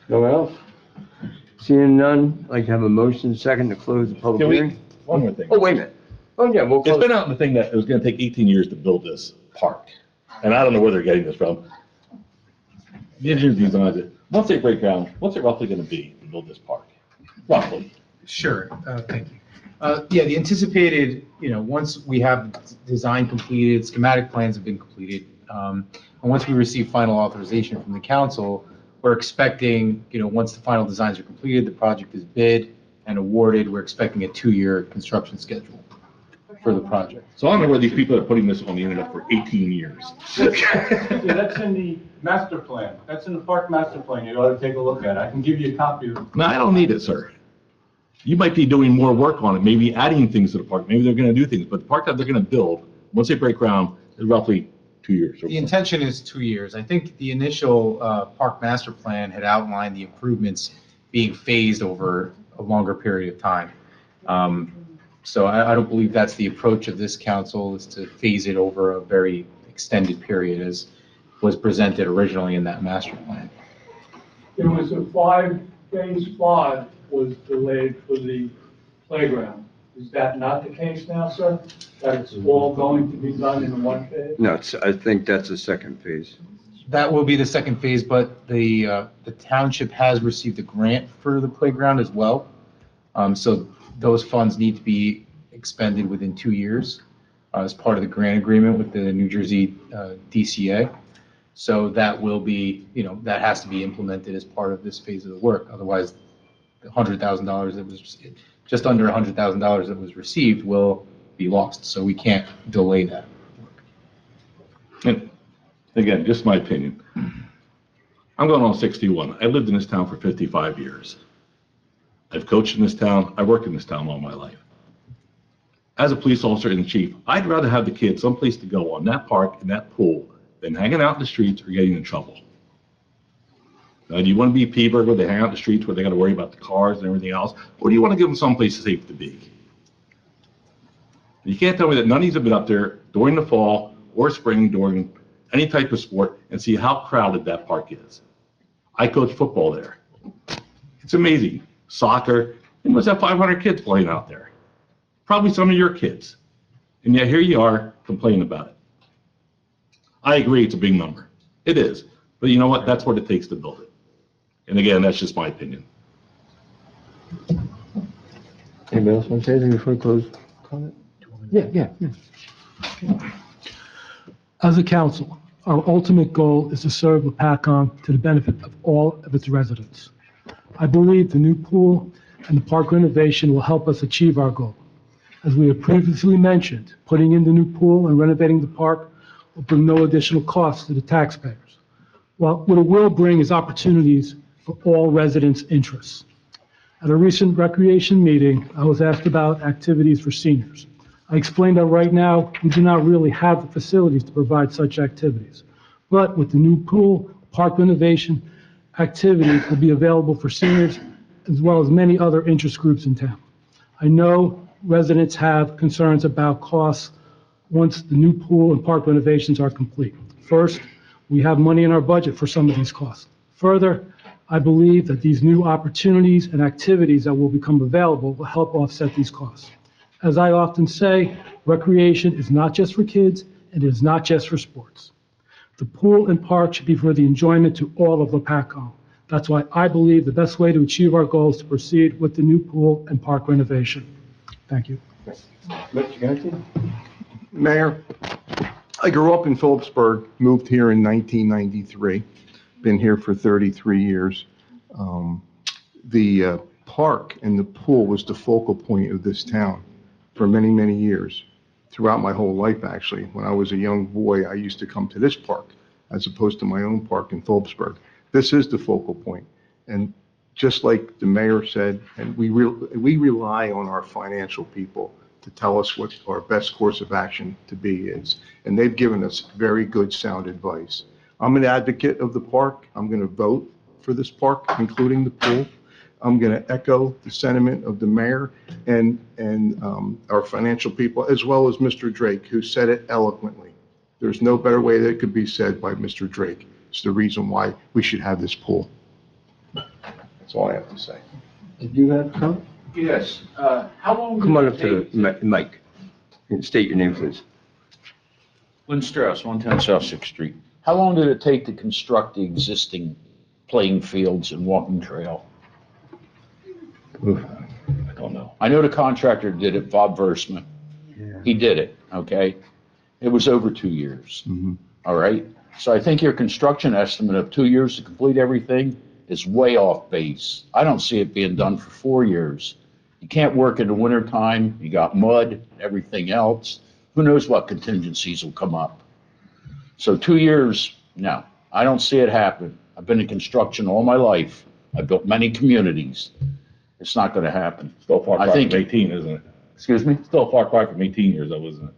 No one else? Seeing none, I'd like to have a motion second to close the public Can we, hearing. one more thing. Oh, wait a minute. Oh, yeah, we'll It's close. been out in the thing that it was gonna take 18 years to build this park. And I don't know where they're getting this from. The engineers designed it. Once they break ground, what's it roughly gonna be to build this park? Roughly. Sure, thank you. Yeah, the anticipated, once we have design completed, schematic plans have been completed, and once we receive final authorization from the council, we're expecting, once the final designs are completed, the project is bid and awarded, we're expecting a 2-year construction schedule for the project. So I don't know where these people are putting this on the internet for 18 years. Yeah, that's in the master plan. That's in the park master plan. You ought to take a look at it. I can give you a copy of. No, I don't need it, sir. You might be doing more work on it, maybe adding things to the park, maybe they're gonna do things, but the park that they're gonna build, once they break ground, is roughly 2 years. The intention is 2 years. I think the initial park master plan had outlined the improvements being phased over a longer period of time. So I don't believe that's the approach of this council, is to phase it over a very extended period as was presented originally in that master plan. There was phase 5 was delayed for the playground. Is that not the case now, sir? That it's all going to be done in one phase? No, I think that's the second phase. That will be the second phase, but the township has received a grant for the playground as well. So those funds need to be expended within 2 years as part of the grant agreement with the New Jersey DCA. So that will be, that has to be implemented as part of this phase of the work. Otherwise, the $100,000 that was, just under $100,000 that was received will be lost. So we can't delay that. And Again, just my opinion. I'm going on 61. I lived in this town for 55 years. I've coached in this town. I worked in this town all my life. As a police officer and chief, I'd rather have the kids someplace to go on that park and that pool than hanging out in the streets or getting in trouble. Now, do you want to be Peaburg where they hang out in the streets where they got to worry about the cars and everything else? Or do you want to give them someplace safe to be? You can't tell me that none of these have been up there during the fall or spring during any type of sport and see how crowded that park is. I coach football there. It's amazing. Soccer, you must have 500 kids playing out there. Probably some of your kids. And yet here you are complaining about it. I agree it's a big number. It is. But you know what? That's what it takes to build it. And again, that's just my opinion. Anybody else want to say anything before we close comment? Yeah. As a council, our ultimate goal is to serve Lopatcong to the benefit of all of its residents. I believe the new pool and the park renovation will help us achieve our goal. As we have previously mentioned, putting in the new pool and renovating the park will bring no additional costs to the taxpayers. What it will bring is opportunities for all residents' interests. At a recent recreation meeting, I was asked about activities for seniors. I explained that right now, we do not really have the facilities to provide such activities. But with the new pool, park renovation, activities will be available for seniors as well as many other interest groups in town. I know residents have concerns about costs once the new pool and park renovations are complete. First, we have money in our budget for some of these costs. Further, I believe that these new opportunities and activities that will become available will help offset these costs. As I often say, recreation is not just for kids, and it is not just for sports. The pool and park should be for the enjoyment to all of Lopatcong. That's why I believe the best way to achieve our goal is to proceed with the new pool and park renovation. Thank you. Mayor, I grew up in Phillipsburg, moved here in 1993, been here for 33 years. The park and the pool was the focal point of this town for many, many years, throughout my whole life, actually. When I was a young boy, I used to come to this park as opposed to my own park in Phillipsburg. This is the focal point. And just like the mayor said, and we rely on our financial people to tell us what our best course of action to be is. And they've given us very good, sound advice. I'm an advocate of the park. I'm going to vote for this park, including the pool. I'm going to echo the sentiment of the mayor and our financial people, as well as Mr. Drake, who said it eloquently. There's no better way that it could be said by Mr. Drake. It's the reason why we should have this pool. That's all I have to say. Did you have a comment? Yes. How long? Come on up to the mic and state your name, please. Lynn Strauss, 110 South 6th Street. How long did it take to construct the existing playing fields and walking trail? I don't know. I know the contractor did it, Bob Versman. Yeah. He did it, okay? It was over 2 years, all right? So I think your construction estimate of 2 years to complete everything is way off base. I don't see it being done for 4 years. You can't work in the wintertime. You got mud, everything else. Who knows what contingencies will come up? So 2 years, no, I don't see it happen. I've been in construction all my life. I built many communities. It's not going to happen. Still far I cry think- from 18, isn't it? Excuse me? Still far cry from 18 years, though, isn't it?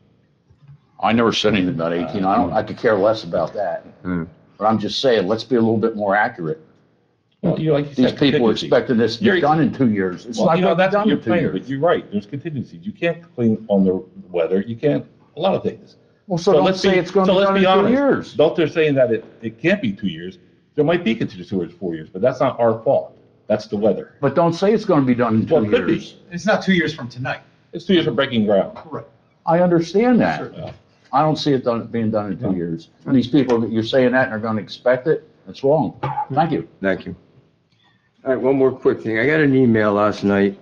I never said anything about 18. I could care less about that. But I'm just saying, let's be a little bit more accurate. Well, like you These said, people are contingency. expecting this to be done in 2 years. It's Well, not you know, going to be that's what done you're in 2 saying, years. but you're right. There's contingencies. You can't complain on the weather. You can't, a lot of things. Well, so don't let's say it's going to be let's done be in 2 honest. years. Don't they're saying that it can't be 2 years. There might be contingency towards 4 years, but that's not our fault. That's the weather. But don't say it's going to be done in 2 Well, it could years. be. It's not 2 years from tonight. It's 2 years for breaking ground. Right. I understand that. Yeah. I don't see it being done in 2 years. And these people that you're saying that and are going to expect it, that's wrong. Thank you. Thank you. All right, one more quick thing. I got an email last night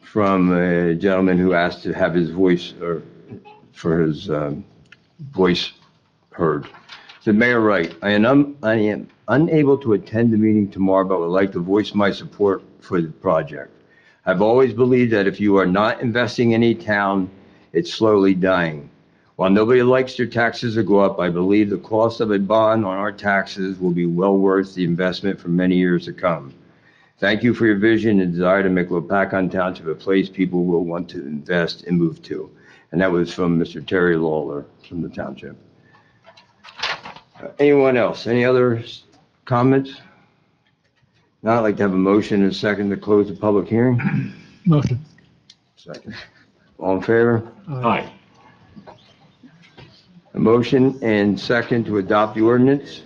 from a gentleman who asked to have his voice, or for his voice heard. Said, Mayor Wright, I am unable to attend the meeting tomorrow, but would like to voice my support for the project. I've always believed that if you are not investing in a town, it's slowly dying. While nobody likes their taxes to go up, I believe the cost of a bond on our taxes will be well worth the investment for many years to come. Thank you for your vision and desire to make Lopatcong Township a place people will want to invest and move to. And that was from Mr. Terry Lawler from the township. Anyone else? Any other comments? Now I'd like to have a motion and a second to close the public hearing. Motion. Second. All in favor? Aye. A motion and second to adopt the ordinance.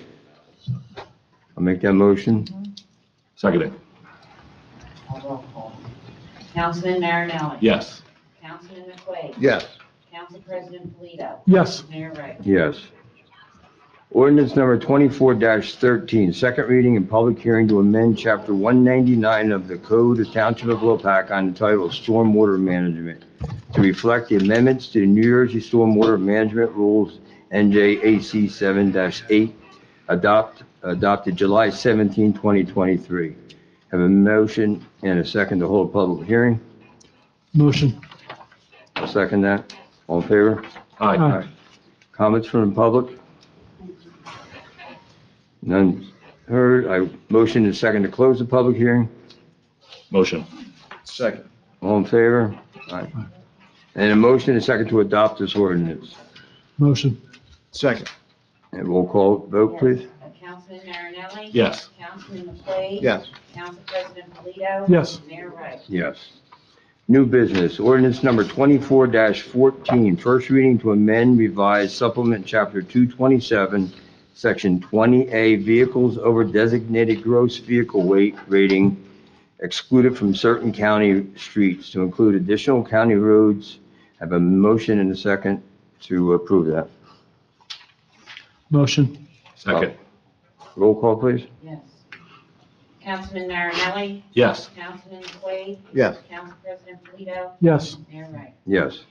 I'll make that motion. Seconded. Roll call. Councilman Marinelli? Yes. Councilman McQuaid? Yes. Council President Polito? Yes. Mayor Wright? Yes. Ordinance number 24-13, second reading and public hearing to amend Chapter 199 of the Code of Township of Lopatcong entitled Stormwater Management to reflect the amendments to the New Jersey Stormwater Management Rules NJAC 7-8 adopted July 17, 2023. Have a motion and a second to hold a public hearing. Motion. I'll second that. All in favor? Aye. Comments from the public? None heard. I motion and second to close the public hearing. Motion. Second. All in favor? Aye. And a motion and a second to adopt this ordinance. Motion. Second. And roll call vote, please. Councilman Marinelli? Yes. Councilman McQuaid? Yes. Council President Polito? Yes. Mayor Wright? Yes. New business, ordinance number 24-14, first reading to amend, revise, supplement Chapter 227, Section 20A, vehicles over designated gross vehicle weight rating excluded from certain county streets to include additional county roads. Have a motion and a second to approve that. Motion. Second. Roll call, please. Yes. Councilman Marinelli? Yes. Councilman McQuaid? Yes. Council President Polito? Yes. Mayor Wright? Yes.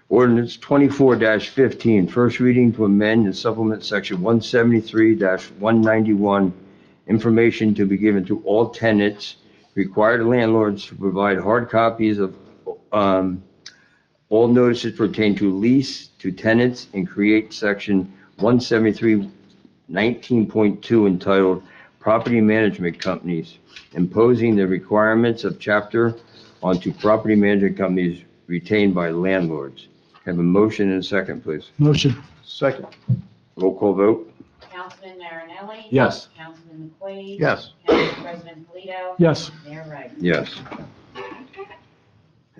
Ordinance 24-15, first reading to amend and supplement Section 173-191, information to be given to all tenants, required landlords to provide hard copies of all notices pertaining to lease to tenants, and create Section 173-19.2 entitled Property Management Companies, imposing the requirements of chapter onto property management companies retained by landlords. Have a motion and a second, please. Motion. Second. Roll call vote. Councilman Marinelli? Yes. Councilman McQuaid? Yes. Council President Polito? Yes. Mayor Wright? Yes.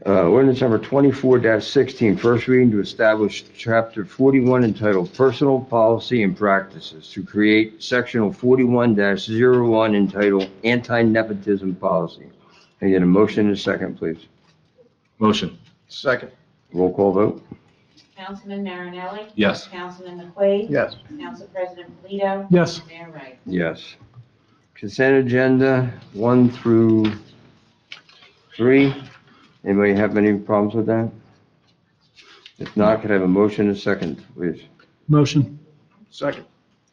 Ordinance number 24-16, first reading to establish Chapter 41 entitled Personal Policy and Practices, to create Section 41-01 entitled Anti-Nepotism Policy. Can I get a motion and a second, please? Motion. Second. Roll call vote. Councilman Marinelli? Yes. Councilman McQuaid? Yes. Council President Polito? Yes. Mayor Wright? Yes. Consent agenda 1 through 3. Anybody have any problems with that? If not, could I have a motion and a second, please? Motion. Second.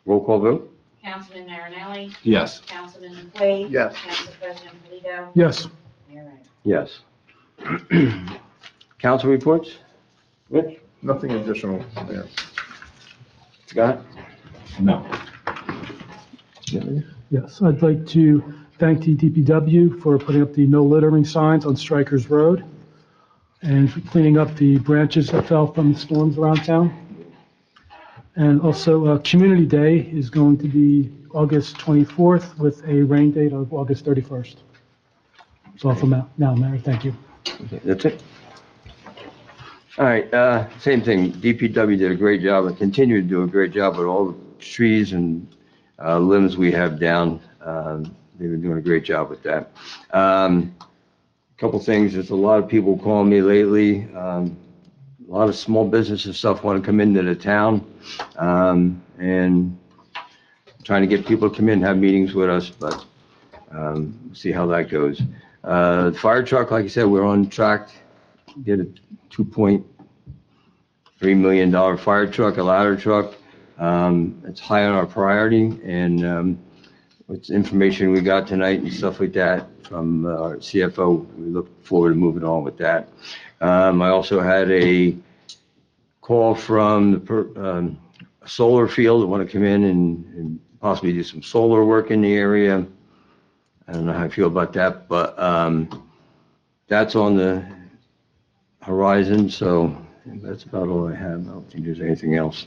Roll call vote. Councilman Marinelli? Yes. Councilman McQuaid? Yes. Council President Polito? Yes. Mayor Wright? Yes. Council reports? Rich? Nothing additional there. Scott? No. Yes, I'd like to thank the DPW for putting up the no littering signs on Strikers Road and for cleaning up the branches that fell from the storms around town. And also, Community Day is going to be August 24th with a rain date of August 31st. That's all from now, Mayor. Thank you. Okay, that's it. All right, same thing. DPW did a great job and continue to do a great job with all the trees and limbs we have down. They've been doing a great job with that. Couple things, there's a lot of people calling me lately. A lot of small business and stuff want to come into the town. And trying to get people to come in and have meetings with us, but see how that goes. Fire truck, like I said, we're on track to get a $2.3 million fire truck, a ladder truck. It's high on our priority, and with the information we got tonight and stuff like that from our CFO, we look forward to moving on with that. I also had a call from a solar field that want to come in and possibly do some solar work in the area. I don't know how I feel about that, but that's on the horizon, so that's about all I have. I don't think there's anything else.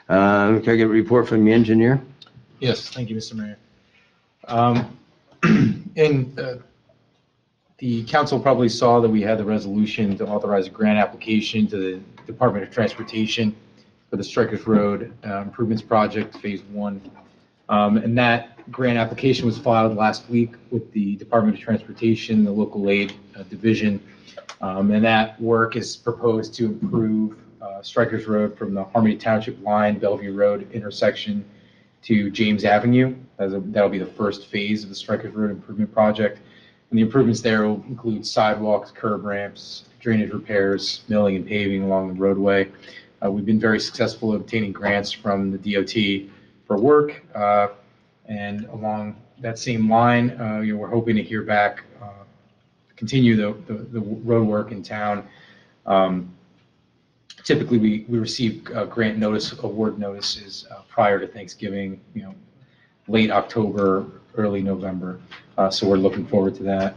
Can I get a report from the engineer? Yes, thank you, Mr. Mayor. The council probably saw that we had the resolution to authorize a grant application to the Department of Transportation for the Strikers Road Improvements Project, Phase 1. And that grant application was filed last week with the Department of Transportation, the local aid division. And that work is proposed to improve Strikers Road from the Harmony Township line, Bellevue Road intersection to James Avenue. That'll be the first phase of the Strikers Road Improvement Project. And the improvements there will include sidewalks, curb ramps, drainage repairs, milling and paving along the roadway. We've been very successful in obtaining grants from the DOT for work. And along that same line, we're hoping to hear back, continue the road work in town. Typically, we receive grant award notices prior to Thanksgiving, late October, early November. So we're looking forward to that,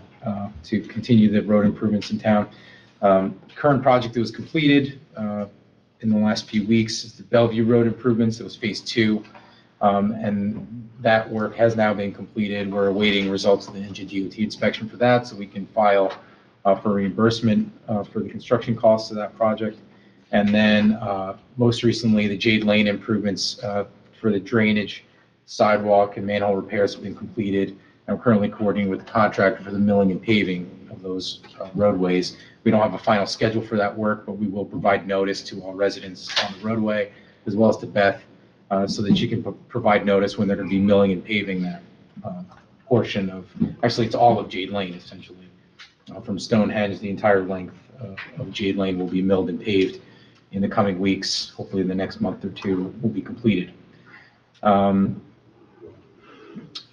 to continue the road improvements in town. Current project that was completed in the last few weeks is the Bellevue Road improvements. It was Phase 2. And that work has now been completed. We're awaiting results of the Engine DOT inspection for that, so we can file for reimbursement for the construction costs of that project. And then most recently, the Jade Lane improvements for the drainage, sidewalk, and manhole repairs have been completed. I'm currently coordinating with the contractor for the milling and paving of those roadways. We don't have a final schedule for that work, but we will provide notice to all residents on the roadway, as well as to Beth, so that she can provide notice when they're going to be milling and paving that portion of, actually, it's all of Jade Lane, essentially. From Stonehenge, the entire length of Jade Lane will be milled and paved in the coming weeks. Hopefully in the next month or two will be completed. I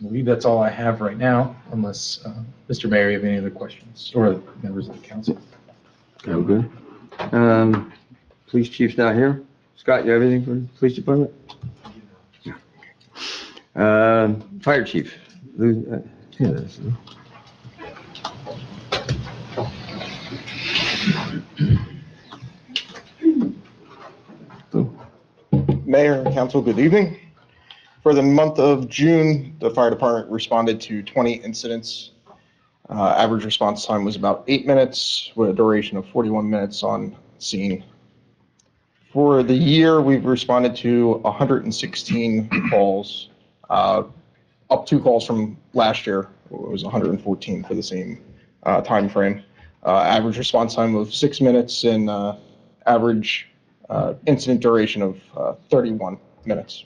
believe that's all I have right now, unless Mr. Mayor, you have any other questions, or members of the council. I'm good. Police chief's not here. Scott, you have anything for the police department? Fire chief. Mayor and council, good evening. For the month of June, the fire department responded to 20 incidents. Average response time was about 8 minutes, with a duration of 41 minutes on scene. For the year, we've responded to 116 calls, up 2 calls from last year. It was 114 for the same time frame. Average response time of 6 minutes and average incident duration of 31 minutes.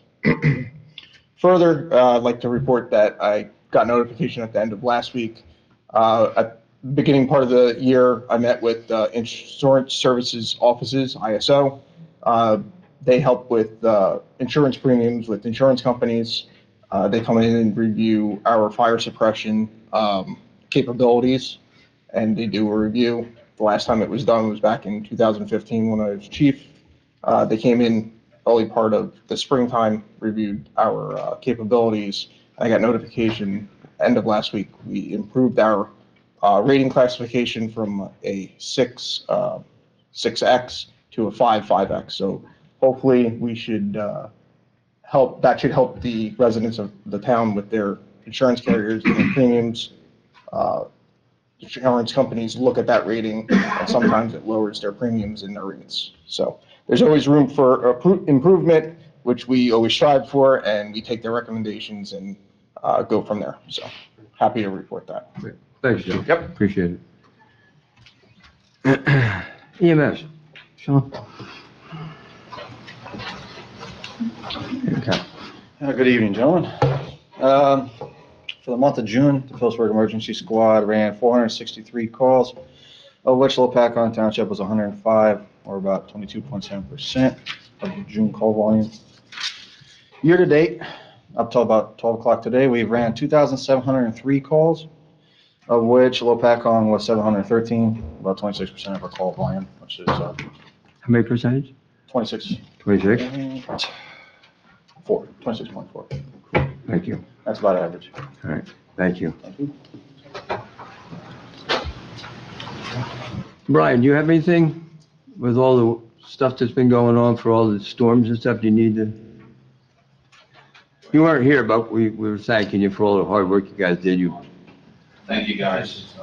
Further, I'd like to report that I got notification at the end of last week. At the beginning part of the year, I met with Insurance Services Offices, ISO. They help with insurance premiums with insurance companies. They come in and review our fire suppression capabilities, and they do a review. The last time it was done was back in 2015 when I was chief. They came in early part of the springtime, reviewed our capabilities. I got notification end of last week. We improved our rating classification from a 6X to a 5X. So hopefully we should help. That should help the residents of the town with their insurance carriers and their premiums. Insurance companies look at that rating, and sometimes it lowers their premiums and their rates. So there's always room for improvement, which we always strive for, and we take their recommendations and go from there. So happy to report that. Great. Thanks, Joe. Yep. Appreciate it. EMS. Sean? Okay. Good evening, gentlemen. For the month of June, the Phillipsburg Emergency Squad ran 463 calls, of which Lopatcong Township was 105, or about 22.7% of the June call volume. Year to date, up till about 12 o'clock today, we ran 2,703 calls, of which Lopatcong was 713, about 26% of our call volume, which is how many percentage? 26. 26? 26.4. Thank you. That's about average. All right, thank you. Thank you. Brian, do you have anything with all the stuff that's been going on for all the storms and stuff you need to? You weren't here, but we were thanking you for all the hard work you guys did. Thank you, guys.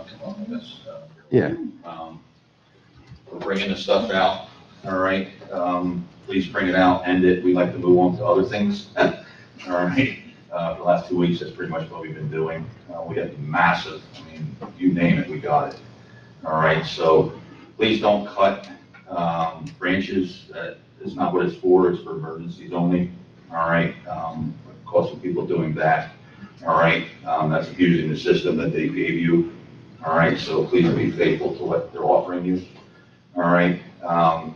Yeah. For bringing the stuff out, all right? Please bring it out, end it. We like to move on to other things, all right? For the last 2 weeks, that's pretty much what we've been doing. We had massive, I mean, you name it, we got it. All right, so please don't cut branches. That is not what it's for. It's for emergencies only. All right, cause some people doing that. All right, that's abusing the system that they gave you. All right, so please be faithful to what they're offering you. All right, and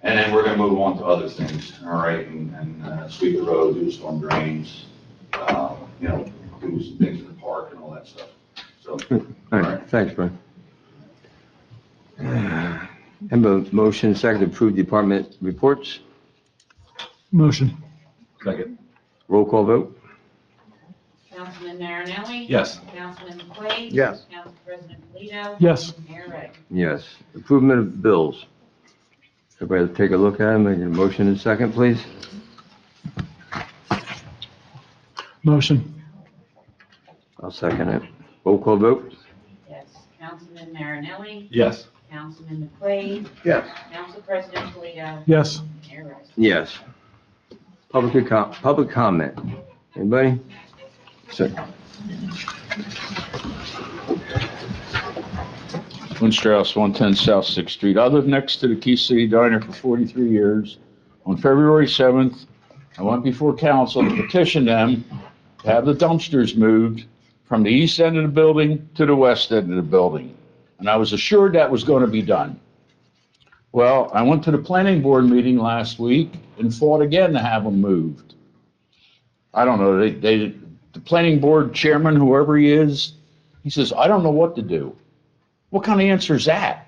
then we're going to move on to other things. All right, and sweep the road, do storm drains, you know, do some things in the park and all that stuff. So, All right, thanks, Brian. Have a motion, second, to approve department reports. Motion. Second. Roll call vote? Councilman Marinelli? Yes. Councilman McQuaid? Yes. Council President Polito? Yes. Mayor Ray? Yes. Approval of bills. Everybody take a look at them, make a motion in a second, please. Motion. I'll second it. Roll call vote? Yes. Councilman Marinelli? Yes. Councilman McQuaid? Yes. Council President Polito? Yes. Mayor Ray? Yes. Public comment. Anybody? Sir. Lynn Strauss, 110 South 6th Street. I lived next to the Key City Diner for 43 years. On February 7th, I went before council to petition them to have the dumpsters moved from the east end of the building to the west end of the building. And I was assured that was going to be done. Well, I went to the planning board meeting last week and fought again to have them moved. I don't know, the planning board chairman, whoever he is, he says, I don't know what to do. What kind of answer is that?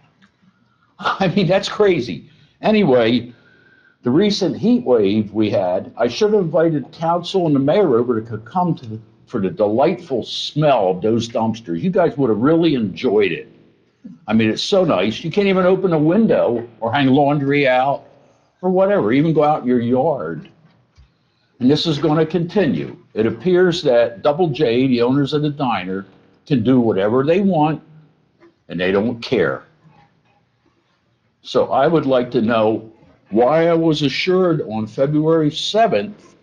I mean, that's crazy. Anyway, the recent heat wave we had, I should have invited council and the mayor over to come for the delightful smell of those dumpsters. You guys would have really enjoyed it. I mean, it's so nice. You can't even open a window or hang laundry out or whatever, even go out in your yard. And this is going to continue. It appears that Double J, the owners of the diner, can do whatever they want and they don't care. So I would like to know why I was assured on February 7th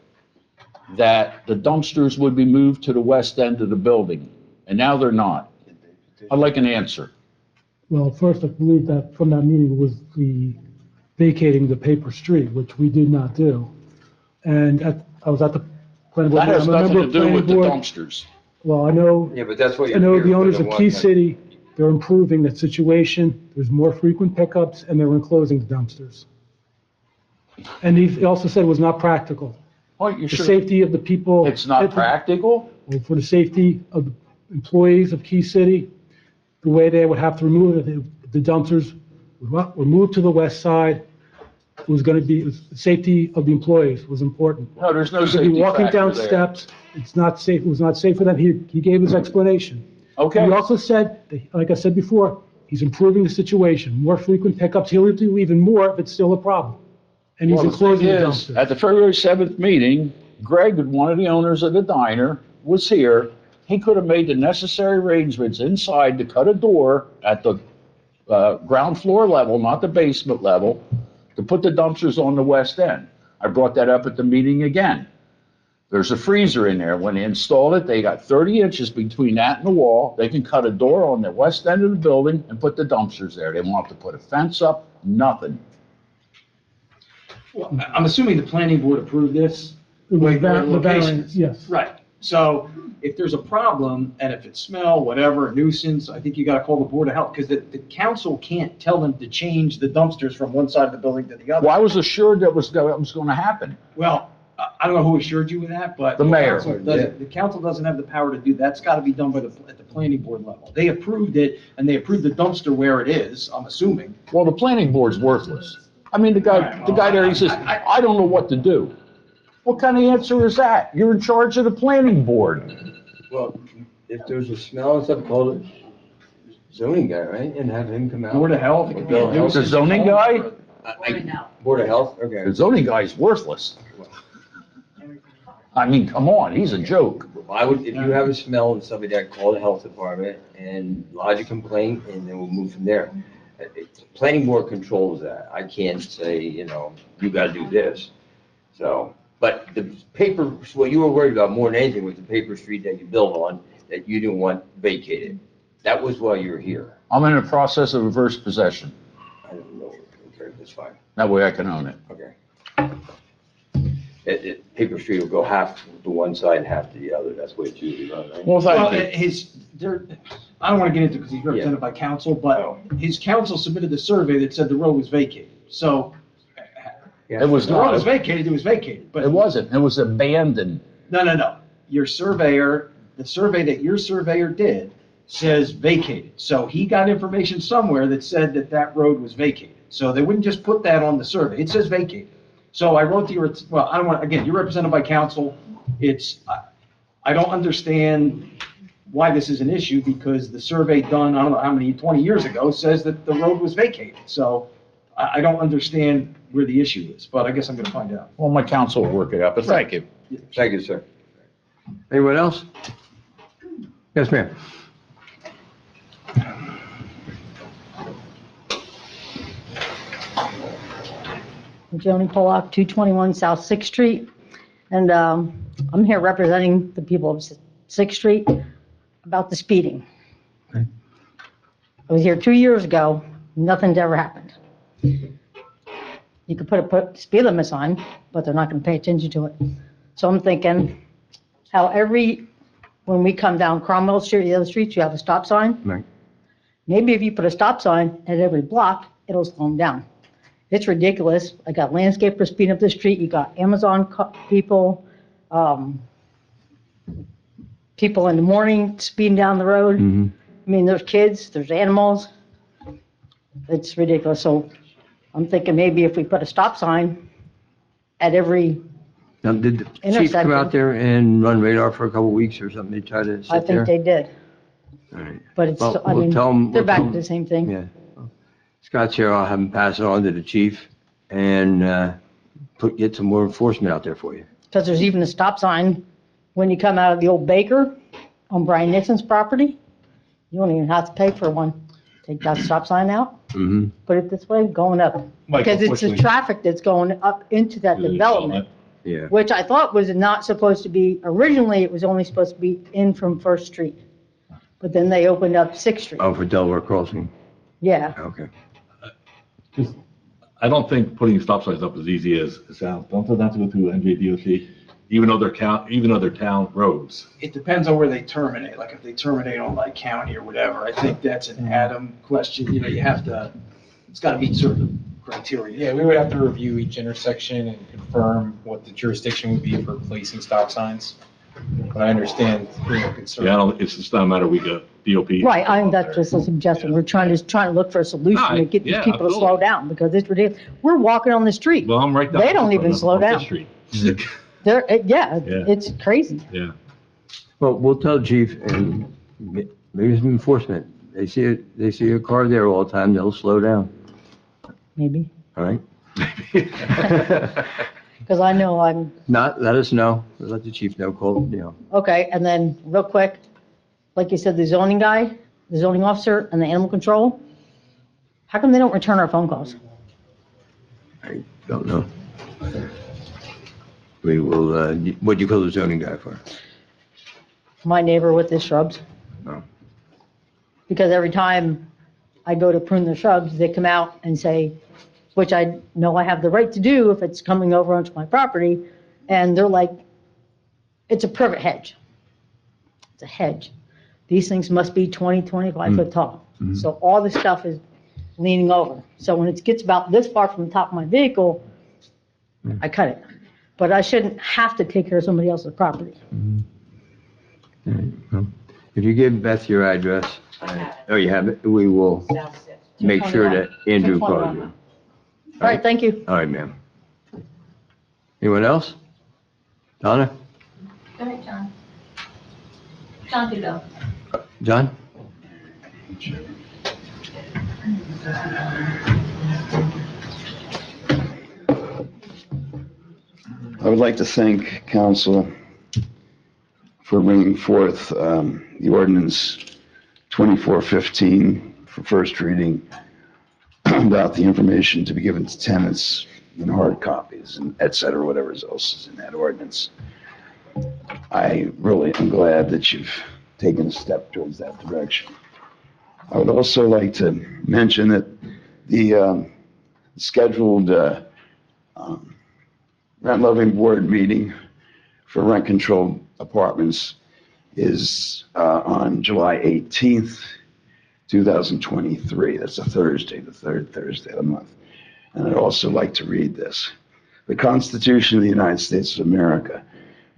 that the dumpsters would be moved to the west end of the building, and now they're not. I'd like an answer. Well, first, I believe that from that meeting was the vacating the paper street, which we did not do. And I was at the planning board. That has I'm a nothing member to of do planning with the board. dumpsters. Well, I know. Yeah, but that's what I know the owners of Key City, they're improving the situation. There's more frequent pickups and they're enclosing the dumpsters. And he also said it was not practical. Oh, you The sure? safety of the people. It's not practical? Well, for the safety of the employees of Key City, the way they would have to remove it, the dumpsters were moved to the west side. It was going to be, the safety of the employees was important. No, there's no They're gonna be safety walking factor down there. steps. It's not safe. It was not safe for them. He gave his explanation. Okay. He also said, like I said before, he's improving the situation. More frequent pickups. He'll do even more if it's still a problem. And he's Well, the enclosing thing the is, dumpsters. at the February 7th meeting, Greg, one of the owners of the diner, was here. He could have made the necessary arrangements inside to cut a door at the ground floor level, not the basement level, to put the dumpsters on the west end. I brought that up at the meeting again. There's a freezer in there. When they installed it, they got 30 inches between that and the wall. They can cut a door on the west end of the building and put the dumpsters there. They won't have to put a fence up, nothing. Well, I'm assuming the planning board approved this. It was Wait, the locations. variance, yes. Right. So if there's a problem and if it's smell, whatever, nuisance, I think you gotta call the Board of Health because the council can't tell them to change the dumpsters from one side of the building to the other. Well, I was assured that was going to happen. Well, I don't know who assured you of that, but. The mayor. The council doesn't have the power to do that. That's gotta be done by at the planning board level. They approved it and they approved the dumpster where it is, I'm assuming. Well, the planning board's worthless. I mean, the guy there, he says, I don't know what to do. What kind of answer is that? You're in charge of the planning board. Well, if there's a smell and stuff, call it zoning guy, right? And have him come out. Board of Health. Or Bill Health. The zoning guy? Board of Health, okay. The zoning guy's worthless. I mean, come on, he's a joke. I would, if you have a smell and stuff like that, call the health department and lodge a complaint, and then we'll move from there. Planning board controls that. I can't say, you gotta do this. So, but the paper, what you were worried about more than anything was the paper street that you built on, that you didn't want vacated. That was why you were here. I'm in the process of reverse possession. I don't know, okay, that's fine, That way I can own it. okay. Paper street will go half to one side and half to the other, that's what it's usually done, right? Well, I don't want to get into it because he's represented by council, but his council submitted a survey that said the road was vacated. So It was the road was not, vacated, it was vacated, but. it wasn't, it was abandoned. No. Your surveyor, the survey that your surveyor did says vacated. So he got information somewhere that said that that road was vacated. So they wouldn't just put that on the survey. It says vacated. So I wrote to your, well, I don't want, again, you're represented by council. I don't understand why this is an issue because the survey done, I don't know how many, 20 years ago says that the road was vacated. So I don't understand where the issue is, but I guess I'm going to find out. Well, my council will work it out, but thank you. Thank you, sir. Anyone else? Yes, ma'am. Joni Pollock, 221 South 6th Street. And I'm here representing the people of 6th Street about the speeding. Okay. I was here 2 years ago, nothing's ever happened. You could put a speed limit sign, but they're not going to pay attention to it. So I'm thinking how when we come down Cromwell Street, the other streets, you have a stop sign. Right. Maybe if you put a stop sign at every block, it'll slow them down. It's ridiculous. I got landscapers speeding up the street. You got Amazon people, people in the morning speeding down the road. Mm-hmm. I mean, there's kids, there's animals. It's ridiculous. So I'm thinking maybe if we put a stop sign at every, Now, did the chief Intersection. come out there and run radar for a couple of weeks or something? They try to I sit there? think they did. All right. But it's, Well, I we'll mean, tell 'em- they're we'll back tell to 'em- the same thing. Yeah. Scott's here, I'll have him pass it on to the chief and get some more enforcement out there for you. Because there's even a stop sign when you come out of the old baker on Brian Nixon's property. You don't even have to pay for one. Take that stop sign out, Mm-hmm. put it this way, going up. Mike, Because it's the unfortunately- traffic that's going up into that development, Yeah. which I thought was not supposed to be, originally it was only supposed to be in from First Street. But then they opened up 6th Street. Oh, for Delaware Crossing, Yeah. okay. I don't think putting stop signs up is easy as it sounds. Don't they have to go through NJDOT, even though they're town roads? It depends on where they terminate, like if they terminate on like county or whatever, I think that's an Adam question, you have to, it's gotta meet certain criteria. Yeah, we would have to review each intersection and confirm what the jurisdiction would be for placing stop signs. But I understand your concern. Yeah, it's just not a matter we got DOP. Right, that's just a suggestion. We're trying to look for a solution to get these Yeah, people to absolutely. slow down because it's ridiculous. We're walking on the street. Well, I'm right down. They don't even slow down. It's crazy. Yeah. Well, we'll tell the chief and maybe some enforcement. They see a car there all the time, they'll slow down, Maybe, all right? because I know I'm, Not, let us know, let the chief know, okay, and then real quick, like you said, the zoning guy, the zoning officer and the animal control, how come they don't return our phone calls? I don't know. We will, what'd you call the zoning guy for? My neighbor with his shrubs. Oh. Because every time I go to prune the shrubs, they come out and say, which I know I have the right to do if it's coming over onto my property, and they're like, it's a privet hedge. It's a hedge. These things must be 20, 25 foot tall. So all this stuff is leaning over. So when it gets about this far from the top of my vehicle, I cut it. But I shouldn't have to take care of somebody else's property. All right, well, if you give Beth your address, you have it, we will make sure that Andrew calls you. All right, thank you. All right, ma'am. Anyone else? Donna? Go ahead, John. John could go. John? I would like to thank council for bringing forth the ordinance 2415 for first reading about the information to be given to tenants in hard copies and et cetera, whatever else is in that ordinance. I really am glad that you've taken a step towards that direction. I would also like to mention that the scheduled rent loving board meeting for rent controlled apartments is on July 18th, 2023. That's a Thursday, the third Thursday of the month. And I'd also like to read this. The Constitution of the United States of America.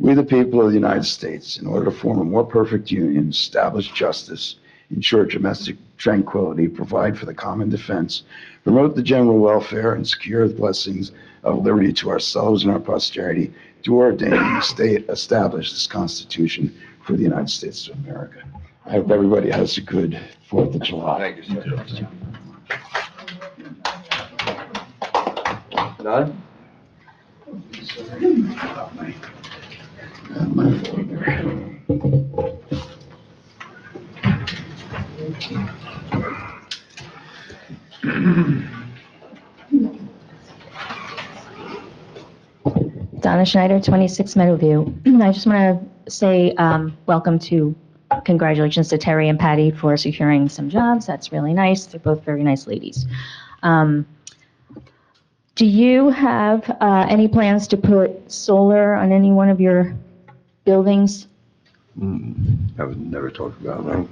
We, the people of the United States, in order to form a more perfect union, establish justice, ensure domestic tranquility, provide for the common defense, promote the general welfare, and secure the blessings of liberty to ourselves and our posterity, do ordain and establish this Constitution for the United States of America. I hope everybody has a good 4th of July. Thank you, sir. Don? My folder. Donna Schneider, 26 Meadowview. I just want to say congratulations to Terry and Patty for securing some jobs. That's really nice. They're both very nice ladies. Do you have any plans to put solar on any one of your buildings? I would never talk about that.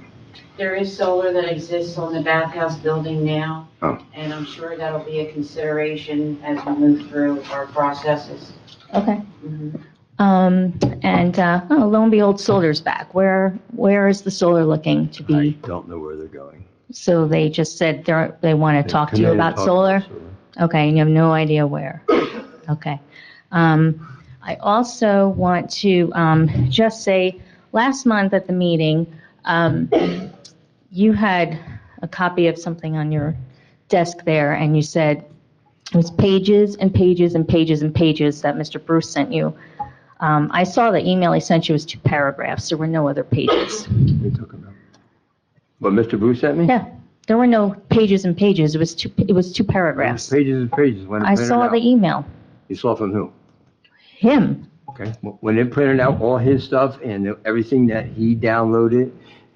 There is solar that exists on the bathhouse building now, Oh. and I'm sure that'll be a consideration as we move through our processes. Okay. Mhm. Lo and behold, solar's back. Where is the solar looking to I be? don't know where they're going. So they just said they want to talk to you about solar? Okay, and you have no idea where? Okay. I also want to just say, last month at the meeting, you had a copy of something on your desk there, and you said it was pages and pages and pages and pages that Mr. Bruce sent you. I saw the email he sent you was 2 paragraphs. There were no other pages. What Mr. Bruce sent me? Yeah, there were no pages and pages. It was 2 paragraphs. Pages and pages. When it I printed saw out. the email. You saw from who? Him. Okay. When it printed out all his stuff and everything that he downloaded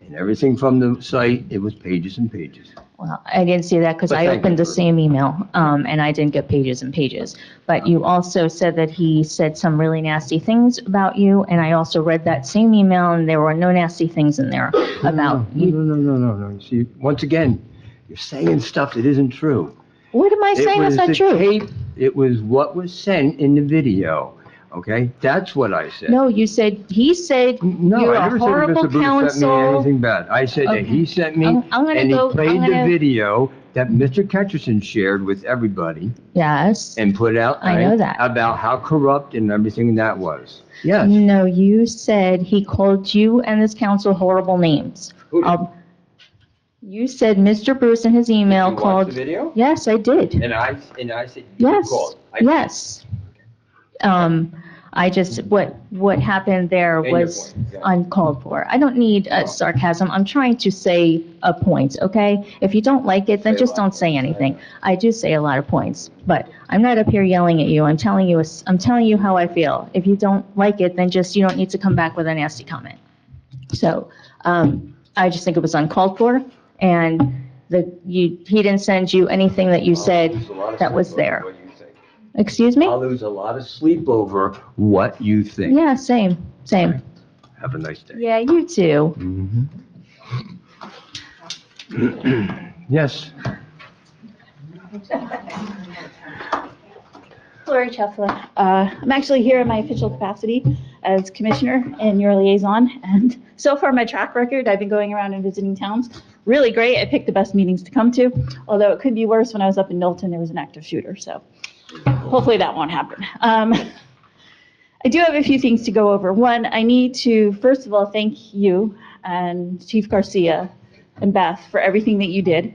and everything from the site, it was pages and pages. Well, I didn't see that because But I thank opened you the same email, and I didn't get pages and pages. But you also said that he said some really nasty things about you, and I also read that same email, and there were no nasty things in there about you. No. You see, once again, you're saying stuff that isn't true. What am I saying that's not true? It was what was sent in the video, okay? That's what I said. No, he said No, you're I a never said horrible Mr. Bruce sent me counsel. anything bad. I said that he sent me, I'm gonna and he go- played I'm the gonna- video that Mr. Ketcherson shared with everybody Yes. and put out I know that. about how corrupt and everything that was. Yes. No, you said he called you and this council horrible names. You said Mr. Bruce in his email Did you watch called. the video? Yes, I did. And I said, you Yes, called. yes. What happened there And your was point, yeah. uncalled for. I don't need sarcasm. I'm trying to say a point, okay? If you don't like it, then just don't say anything. I do say a lot of points, but I'm not up here yelling at you. I'm telling you how I feel. If you don't like it, then you don't need to come back with a nasty comment. So, I just think it was uncalled for, and he didn't send you anything that you said that was there. Excuse me? I'll lose a lot of sleep over what you think. Yeah, same. Have a nice day. Yeah, you too. Yes. Lori Chesler. I'm actually here in my official capacity as commissioner and your liaison. And so far, my track record, I've been going around and visiting towns. really great. I picked the best meetings to come to, although it could be worse. When I was up in Milton, there was an active shooter, so hopefully that won't happen. I do have a few things to go over. One, I need to, first of all, thank you and Chief Garcia and Beth for everything that you did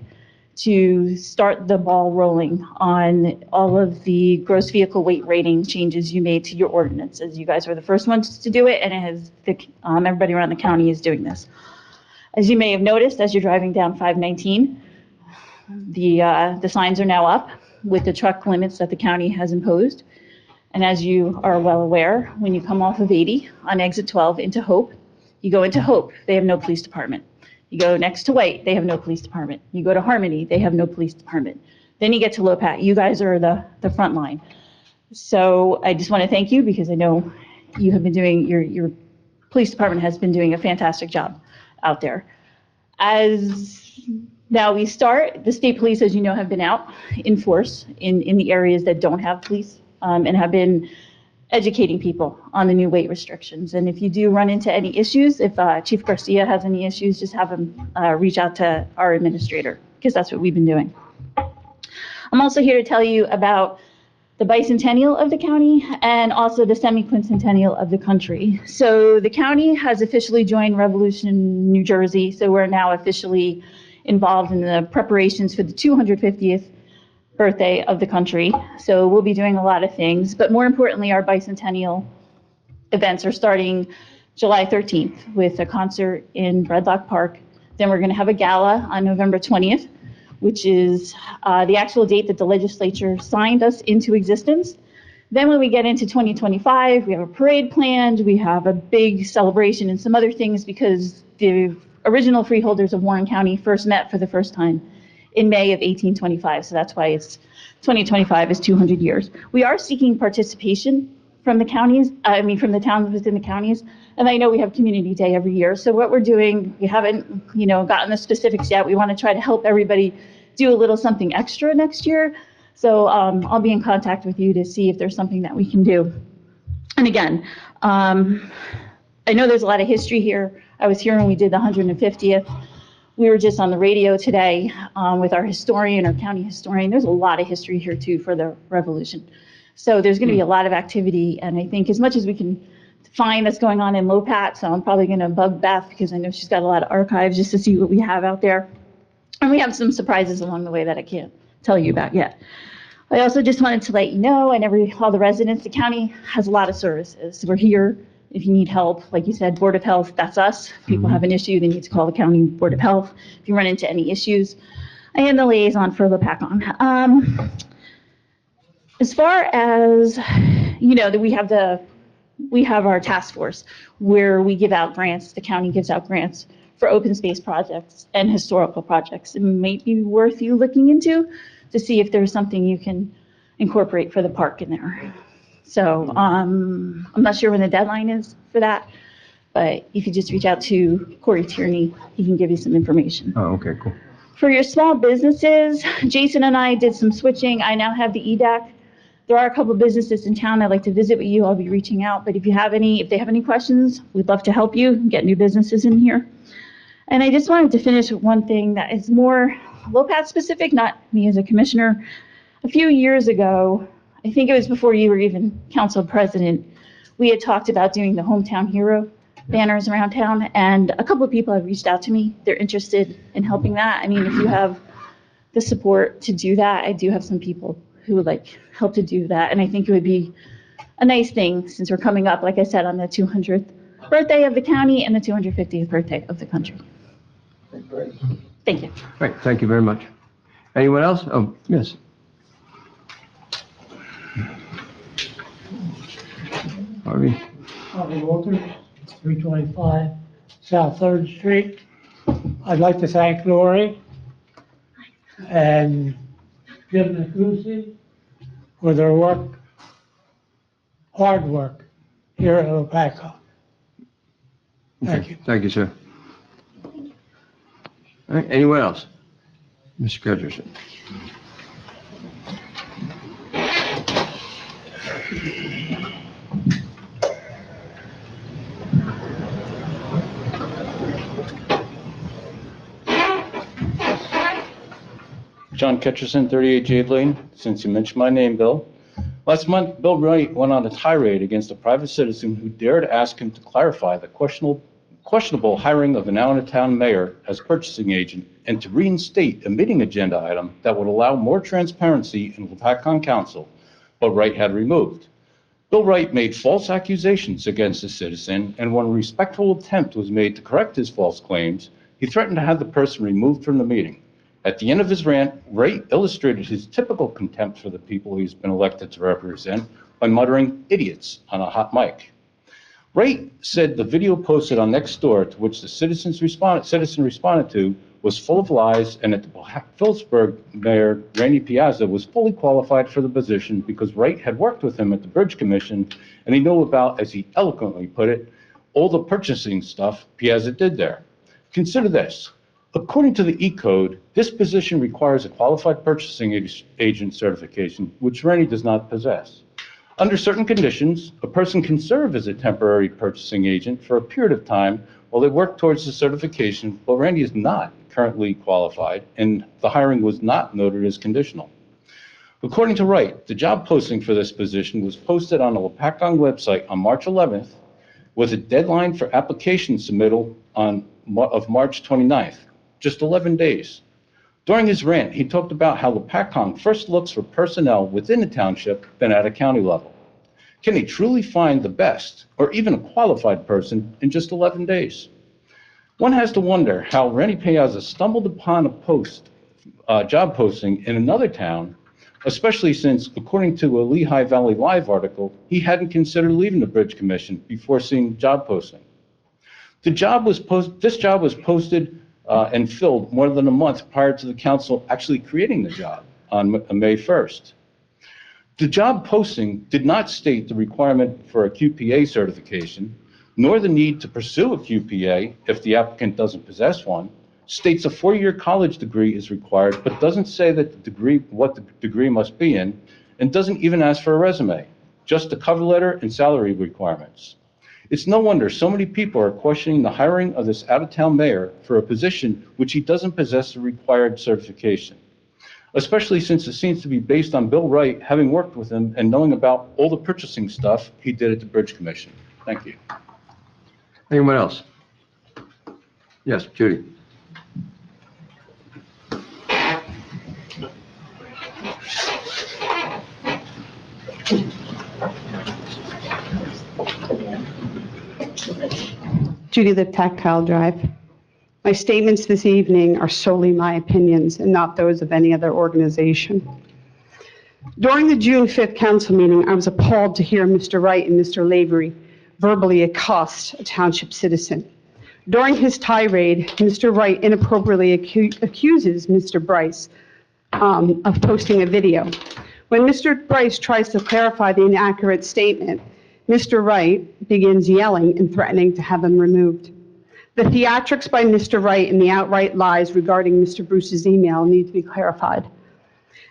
to start the ball rolling on all of the gross vehicle weight rating changes you made to your ordinances. You guys were the first ones to do it, and it has everybody around the county is doing this. As you may have noticed, as you're driving down 519, the signs are now up with the truck limits that the county has imposed. And as you are well aware, when you come off of 80 on exit 12 into Hope, you go into Hope, they have no police department. You go next to White, they have no police department. You go to Harmony, they have no police department. Then you get to Lopat, you guys are the front line. So I just want to thank you because I know you have been doing, your police department has been doing a fantastic job out there. As now we start, the state police, as you know, have been out in force in the areas that don't have police and have been educating people on the new weight restrictions. And if you do run into any issues, if Chief Garcia has any issues, just have him reach out to our administrator, because that's what we've been doing. I'm also here to tell you about the bicentennial of the county and also the semi-quincentennial of the country. So the county has officially joined Revolution New Jersey, so we're now officially involved in the preparations for the 250th birthday of the country. So we'll be doing a lot of things, but more importantly, our bicentennial events are starting July 13th with a concert in Breadlock Park. Then we're going to have a gala on November 20th, which is the actual date that the legislature signed us into existence. Then when we get into 2025, we have a parade planned, we have a big celebration and some other things because the original freeholders of Warren County first met for the first time in May of 1825. So that's why it's 2025 is 200 years. We are seeking participation from the counties, from the towns within the counties. And I know we have Community Day every year. So what we're doing, we haven't, gotten the specifics yet. We want to try to help everybody do a little something extra next year. So I'll be in contact with you to see if there's something that we can do. And again, I know there's a lot of history here. I was here when we did the 150th. We were just on the radio today with our historian, our county historian. There's a lot of history here too for the revolution. So there's going to be a lot of activity. And I think as much as we can find that's going on in Lopat, so I'm probably going to bug Beth because I know she's got a lot of archives just to see what we have out there. And we have some surprises along the way that I can't tell you about yet. I also just wanted to let you know, and all the residents, the county has a lot of services. We're here if you need help. Like you said, Board of Health, that's us. If people have an issue, they need to call the county Board of Health. If you run into any issues, I am the liaison for Lopatcong. As far as, that we have our task force where we give out grants, the county gives out grants for open space projects and historical projects. It might be worth you looking into to see if there's something you can incorporate for the park in there. So I'm not sure when the deadline is for that, but you could just reach out to Corey Tierney. He can give you some information. Oh, okay, cool. For your small businesses, Jason and I did some switching. I now have the EDAC. There are a couple of businesses in town I'd like to visit with you. I'll be reaching out, but if they have any questions, we'd love to help you get new businesses in here. And I just wanted to finish with one thing that is more Lopat specific, not me as a commissioner. A few years ago, I think it was before you were even council president, we had talked about doing the hometown hero banners around town, and a couple of people have reached out to me. They're interested in helping that. I mean, if you have the support to do that, I do have some people who would help to do that, and I think it would be a nice thing since we're coming up, like I said, on the 200th birthday of the county and the 250th birthday of the country. Great. Thank you. All right, thank you very much. Anyone else? Oh, yes. Harvey? Harvey Walters, 325 South 3rd Street. I'd like to thank Lori and Jim Nicucci for their hard work here at Lopatcong. Thank you. Thank you, sir. All right, anyone else? Mr. Kedgerson. John Ketcherson, 38 Jade Lane, since you mentioned my name, Bill. Last month, Bill Wright went on a tirade against a private citizen who dared ask him to clarify the questionable hiring of an out-of-town mayor as purchasing agent and to reinstate a meeting agenda item that would allow more transparency in Lopatcong Council, but Wright had removed. Bill Wright made false accusations against the citizen, and when a respectful attempt was made to correct his false claims, he threatened to have the person removed from the meeting. At the end of his rant, Wright illustrated his typical contempt for the people he's been elected to represent by muttering "idiots" on a hot mic. Wright said the video posted on Nextdoor, to which the citizen responded to, was full of lies, and that the Phillipsburg Mayor Randy Piazza was fully qualified for the position because Wright had worked with him at the Bridge Commission, and he knew about, as he eloquently put it, all the purchasing stuff Piazza did there. Consider this. According to the E-Code, this position requires a qualified purchasing agent certification, which Randy does not possess. Under certain conditions, a person can serve as a temporary purchasing agent for a period of time while they work towards the certification, but Randy is not currently qualified, and the hiring was not noted as conditional. According to Wright, the job posting for this position was posted on the Lopatcong website on March 11th with a deadline for application submittal of March 29th, just 11 days. During his rant, he talked about how Lopatcong first looks for personnel within the township than at a county level. Can he truly find the best, or even a qualified person, in just 11 days? One has to wonder how Randy Piazza stumbled upon a job posting in another town, especially since, according to a Lehigh Valley Live article, he hadn't considered leaving the Bridge Commission before seeing the job posting. This job was posted and filled more than a month prior to the council actually creating the job on May 1st. The job posting did not state the requirement for a QPA certification, nor the need to pursue a QPA if the applicant doesn't possess one. States a 4-year college degree is required, but doesn't say that what the degree must be in, and doesn't even ask for a resume, just a cover letter and salary requirements. It's no wonder so many people are questioning the hiring of this out-of-town mayor for a position which he doesn't possess the required certification, especially since it seems to be based on Bill Wright having worked with him and knowing about all the purchasing stuff he did at the Bridge Commission. Thank you. Anyone else? Yes, Judy. Judy Liptak, Kyle Drive. My statements this evening are solely my opinions and not those of any other organization. During the June 5th council meeting, I was appalled to hear Mr. Wright and Mr. Lavery verbally accost a township citizen. During his tirade, Mr. Wright inappropriately accuses Mr. Bryce of posting a video. When Mr. Bryce tries to clarify the inaccurate statement, Mr. Wright begins yelling and threatening to have him removed. The theatrics by Mr. Wright and the outright lies regarding Mr. Bruce's email need to be clarified.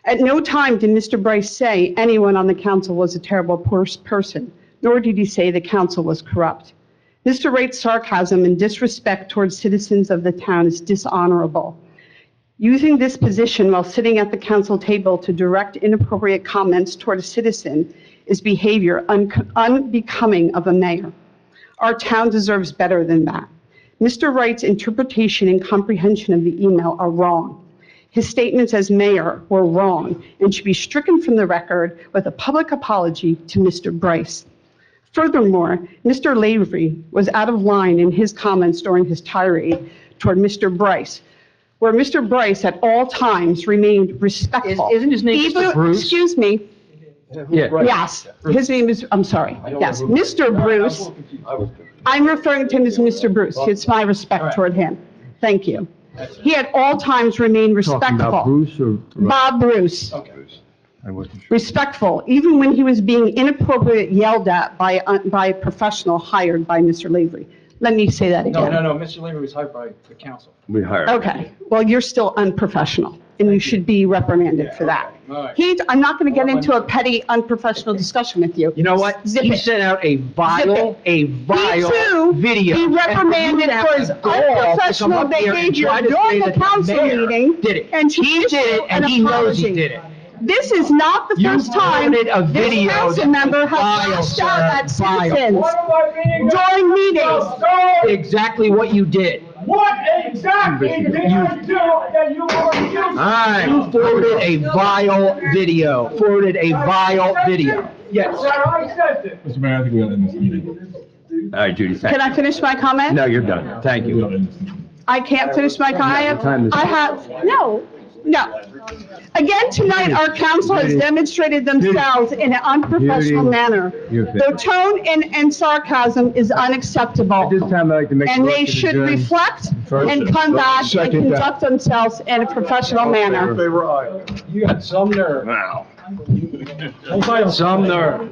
At no time did Mr. Bryce say anyone on the council was a terrible person, nor did he say the council was corrupt. Mr. Wright's sarcasm and disrespect towards citizens of the town is dishonorable. Using this position while sitting at the council table to direct inappropriate comments toward a citizen is behavior unbecoming of a mayor. Our town deserves better than that. Mr. Wright's interpretation and comprehension of the email are wrong. His statements as mayor were wrong and should be stricken from the record with a public apology to Mr. Bryce. Furthermore, Mr. Lavery was out of line in his comments during his tirade toward Mr. Bryce, where Mr. Bryce at all times remained respectful. Isn't his name Mr. Bruce? Excuse me. Yeah. Yes, his name is, I'm sorry, yes, Mr. Bruce. I'm referring to him as Mr. Bruce. It's my respect toward him. Thank you. He at all times remained Talking about respectful. Bruce or? Bob Bruce. I wasn't sure. Respectful, even when he was being inappropriately yelled at by a professional hired by Mr. Lavery. Let me say that No, again. no, Mr. Lehman was hired by the council. We hired. Okay, well, you're still unprofessional, and you should be reprimanded for that. I'm not going to get into a petty, unprofessional discussion with you. You know what? Zip He it. sent out a Zip vile too, video. be reprimanded And for his you have the gall to come unprofessional up here and behavior try to during say the that the council mayor meeting. did it. And to He did it, issue and an he knows he apology. did it. This is not the You first time forwarded a this video council that member was has vile, lashed out at sir, vile. citizens during meetings. Exactly what you did. What exactly did I do that you were You forwarded a vile video. Forwarded a vile video. Yes. I said this. Mr. Mayor, I think we ought to end this meeting. All right, Judy, thank Can I finish my comment? No, you're done. Thank you. I can't finish my Time comment. is- I have, no. Again, tonight, our council has Judy. demonstrated themselves in an unprofessional Judy. manner. You're The finished. tone and sarcasm is unacceptable. At this time, I'd like to make a And they motion to should adjourn. reflect First. and come back and Second. conduct themselves in a professional manner. You got some nerve. Wow. Some nerve.